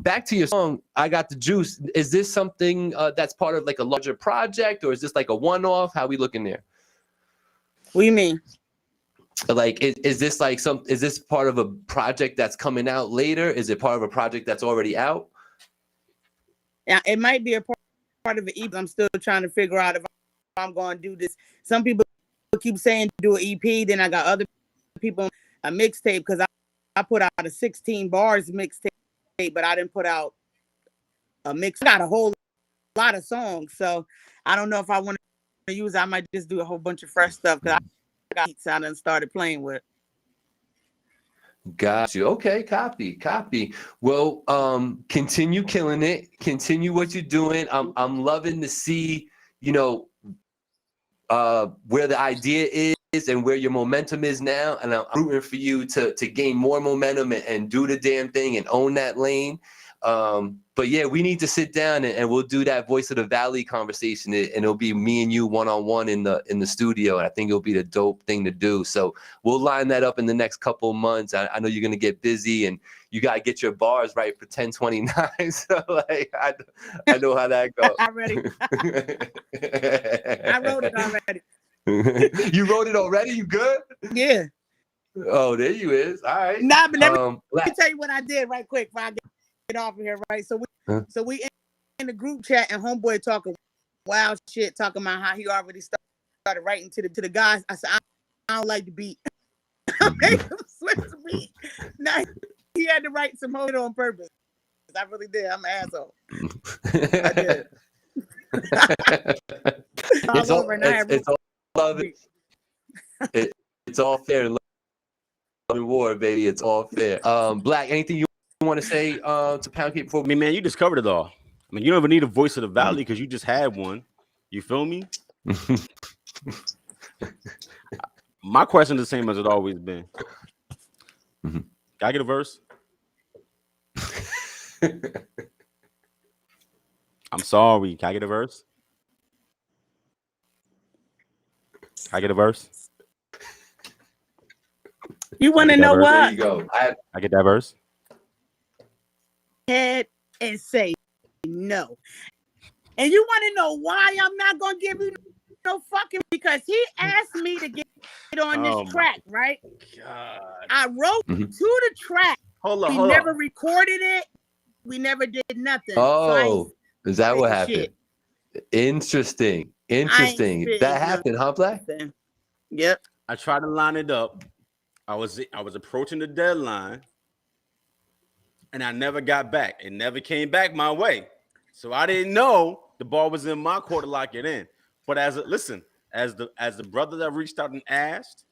back to your song, I Got the Juice. Is this something that's part of like a larger project, or is this like a one-off? How we looking there? What do you mean? Like, is this like is this part of a project that's coming out later? Is it part of a project that's already out? Yeah, it might be a part of an EP. I'm still trying to figure out if I'm going to do this. Some people keep saying do an EP. Then I got other people a mixtape because I put out a 16 bars mixtape, but I didn't put out a mix. I got a whole lot of songs, so I don't know if I want to use. I might just do a whole bunch of fresh stuff because I got beats I done started playing with. Got you. Okay, copy. Well, continue killing it. Continue what you're doing. I'm loving to see, you know, where the idea is and where your momentum is now. And I'm rooting for you to gain more momentum and do the damn thing and own that lane. But yeah, we need to sit down and we'll do that Voice of the Valley conversation, and it'll be me and you one-on-one in the studio. And I think it'll be the dope thing to do. So we'll line that up in the next couple of months. I know you're going to get busy and you got to get your bars right for 1029. So like, I know how that goes. I'm ready. I wrote it already. You wrote it already? You good? Yeah. Oh, there you is. All right. Nah, but let me tell you what I did right quick before I get off of here, right? So we in the group chat and homeboy talking wild shit, talking about how he already started writing to the guys. I said, I don't like the beat. I made him switch the beat. Now he had to write some shit on purpose. I really did. I'm an asshole. I did. It's all love it. It's all fair. Love and war, baby. It's all fair. Black, anything you want to say to Poundcake before? I mean, man, you just covered it all. I mean, you don't even need a Voice of the Valley because you just had one. You feel me? My question is the same as it always been. Can I get a verse? I'm sorry. Can I get a verse? Can I get a verse? You want to know what? There you go. I get that verse. Head and say no. And you want to know why I'm not going to give you no fucking, because he asked me to get on this track, right? God. I wrote to the track. Hold We never recorded it. We never did nothing. Oh, is that what happened? Shit. Interesting. That happened, huh, Black? Yep. I tried to line it up. I was approaching the deadline, and I never got back. It never came back my way, so I didn't know the ball was in my court to lock it in. But as the brother that reached out and asked,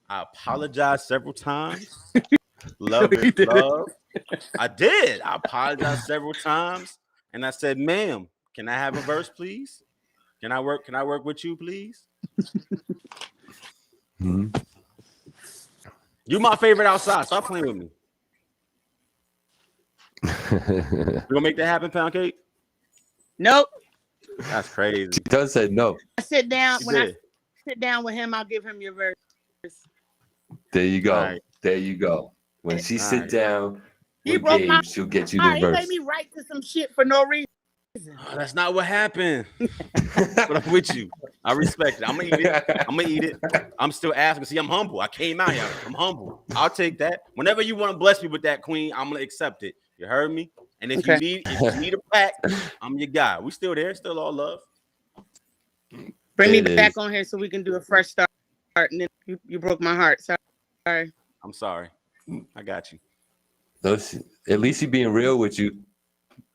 I apologized several times. Love. I did. I apologized several times, and I said, "Ma'am, can I have a verse, please? Can I work with you, please?" You my favorite outside. Stop playing with me. You gonna make that happen, Poundcake? Nope. That's crazy. She does say no. I sit down. I sit down with him, I'll give him your verse. There you go. Right. There you go. When she sit down He with broke Gabe, my she'll get you heart. the He verse. made me write to some shit for no reason. Oh, that's not what happened. But I'm with you. I respect it. I'm gonna eat it. I'm still asking. See, I'm humble. I came out here. I'm humble. I'll take that. Whenever you want to bless me with that, Queen, I'm gonna accept it. You heard me? And if you need a pack, I'm your guy. We still there, still all love. Bring me back on here so we can do a fresh start. And then you broke my heart. Sorry. I'm sorry. I got you. At least he being real with you.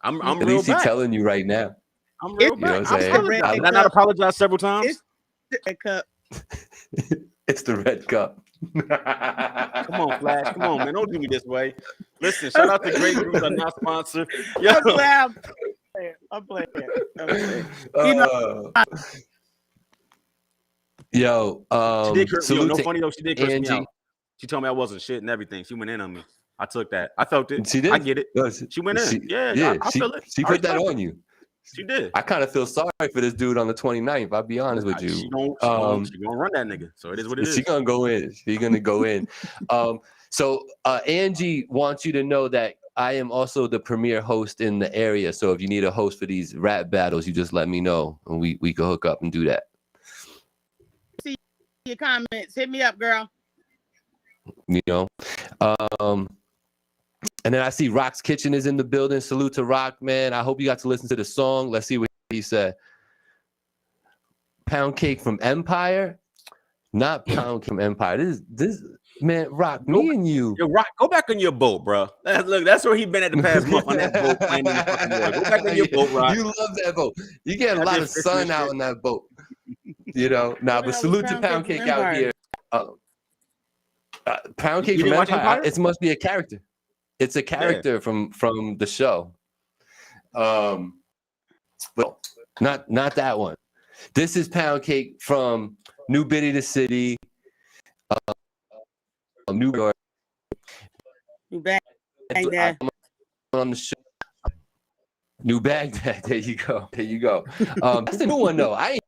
I'm At real least he back. telling you right now. I'm real You know back. what I'm saying? Did I not apologize several times? It's the red cup. It's the red cup. Come on, Flash. Come on, man. Don't do me this way. Listen, shout out to Great Groups, our not sponsor. Yo. I'm playing. You know, Yo, She did curse me. Yo, salute no to funny though. She did curse me Angie. out. She told me I wasn't shit and everything. She went in on me. I took that. I felt it. She did. I get it. Yo, She went in. Yeah, I feel it. She I put that respect on it. you. She did. I kind of feel sorry for this dude on the 29th. I'll be honest with you. She gonna run that nigga. So it is what it is. She gonna go in. She gonna go in. So Angie wants you to know that I am also the premier host in the area. So if you need a host for these rap battles, you just let me know and we can hook up and do that. See your comments. Hit me up, girl. You know. And then I see Rock's Kitchen is in the building. Salute to Rock, man. I hope you got to listen to the song. Let's see what he said. Poundcake from Empire, not Poundcake from Empire. This man, Rock, me and you. Yo, Rock, go back on your boat, bro. Look, that's where he been at the past month on that boat playing in the fucking water. Go back on your boat, Rock. You love that boat. You get a lot of sun out on that boat. You know, but salute to Poundcake out here. Poundcake from Empire. It must be a character. It's a character from the show. But not that one. This is Poundcake from New Biddy the City, New York. New Baghdad. On the show. New Baghdad. There you go. That's the new one though. I ain't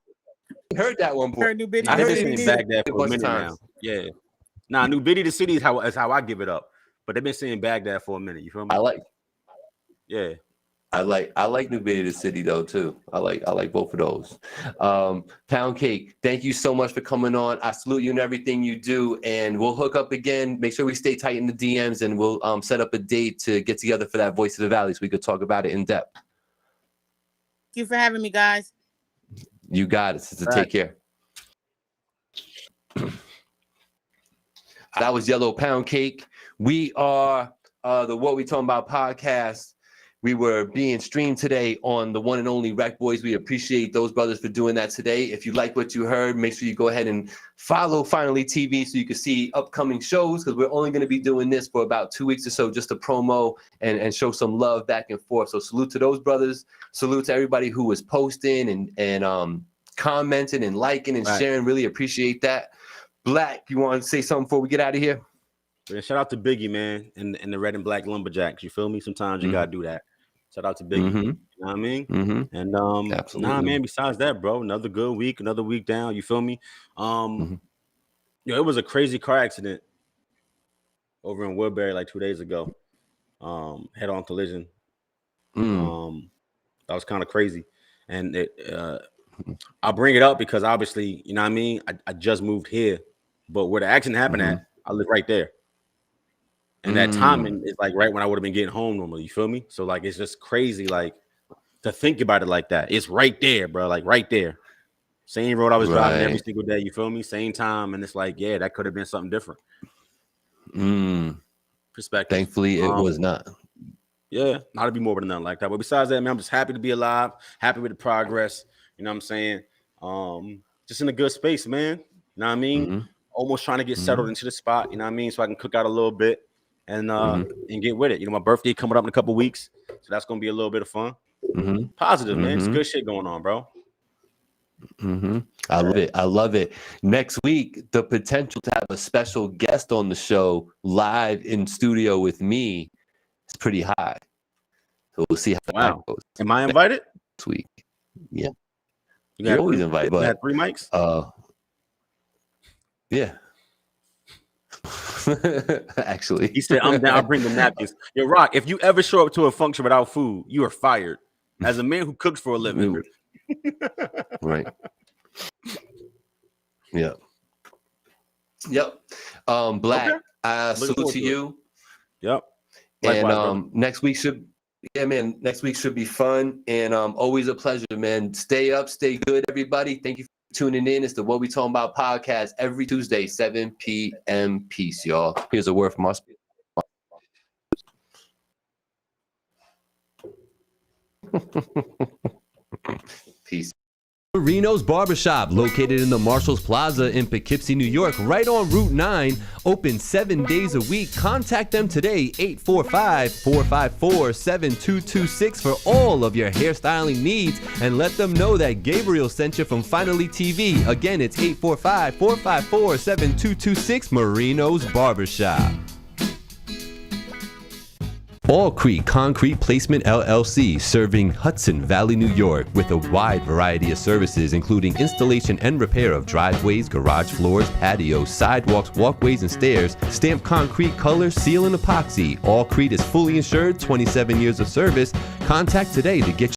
heard that one before. I heard it in Baghdad for a minute now. Yeah. Nah, New Biddy the City is how I give it up. But they've been saying Baghdad for a minute. You feel me? I like New Biddy the City though too. I like both of those. Poundcake, thank you so much for coming on. I salute you and everything you do, and we'll hook up again. Make sure we stay tight in the DMs, and we'll set up a date to get together for that Voice of the Valley so we could talk about it in depth. Thank you for having me, guys. You got it, sister. Take care. That was Yellow Poundcake. We are the What We Talking About podcast. We were being streamed today on the one and only Rec Boys. We appreciate those brothers for doing that today. If you like what you heard, make sure you go ahead and follow Finally TV so you can see upcoming shows, because we're only going to be doing this for about 2 weeks or so just to promo and show some love back and forth. So salute to those brothers. Salute to everybody who was posting and commenting and liking and sharing. Really appreciate that. Black, you want to say something before we get out of here? Yeah, shout out to Biggie, man, and the Red and Black Lumberjacks. You feel me? Sometimes you gotta do that. Shout out to Biggie. You know what I mean? And Absolutely. nah, man. Besides that, bro, another good week, another week down. You feel me? Yo, it was a crazy car accident over in Woodbury like 2 days ago. Head-on collision. That was kind of crazy, and I'll bring it up because obviously, you know what I mean. I just moved here, but where the accident happened at, I live right there. And that timing is like right when I would have been getting home normally. You feel me? So like it's just crazy, like to think about it like that. It's right there, bro. Like right there. Same road I was driving every single day. You feel me? Same time, and it's like, yeah, that could have been something different. Perspective. Thankfully, it was not. Yeah, not to be more than nothing like that. But besides that, man, I'm just happy to be alive. Happy with the progress. You know what I'm saying? Just in a good space, man. You know what I mean? Almost trying to get settled into the spot. You know what I mean? So I can cook out a little bit. And get with it. You know, my birthday coming up in a couple weeks, so that's gonna be a little bit of fun. Positive, man. It's good shit going on, bro. I love it. Next week, the potential to have a special guest on the show live in studio with me is pretty high. So we'll see how that goes. Am I invited? Next week. Yeah. You're always invited. But had 3 mics? Yeah. Actually, he said, I'm down. I'll bring the napkins. Yo, Rock, if you ever show up to a function without food, you are fired. As a man who cooks for a living. Right. Yep. Black, salute to you. Yep. Likewise, and next week should be fun. And always a pleasure, man. Stay up, stay good, everybody. Thank you for tuning in. It's the What We Talking About podcast every Tuesday, 7 p.m. Peace, y'all. Here's a word from us. Peace. Marino's Barbershop, located in the Marshalls Plaza in Poughkeepsie, New York, right on Route 9, open 7 days a week. Contact them today, 845-454-7226 for all of your hairstyling needs, and let them know that Gabriel sent you from Finally TV. Again, it's 845-454-7226, Marino's Barbershop. All Creek Concrete Placement LLC, serving Hudson Valley, New York, with a wide variety of services, including installation and repair of driveways, garage floors, patios, sidewalks, walkways, and stairs, stamped concrete, color, seal, and epoxy. All Creek is fully insured, 27 years of service. Contact today to get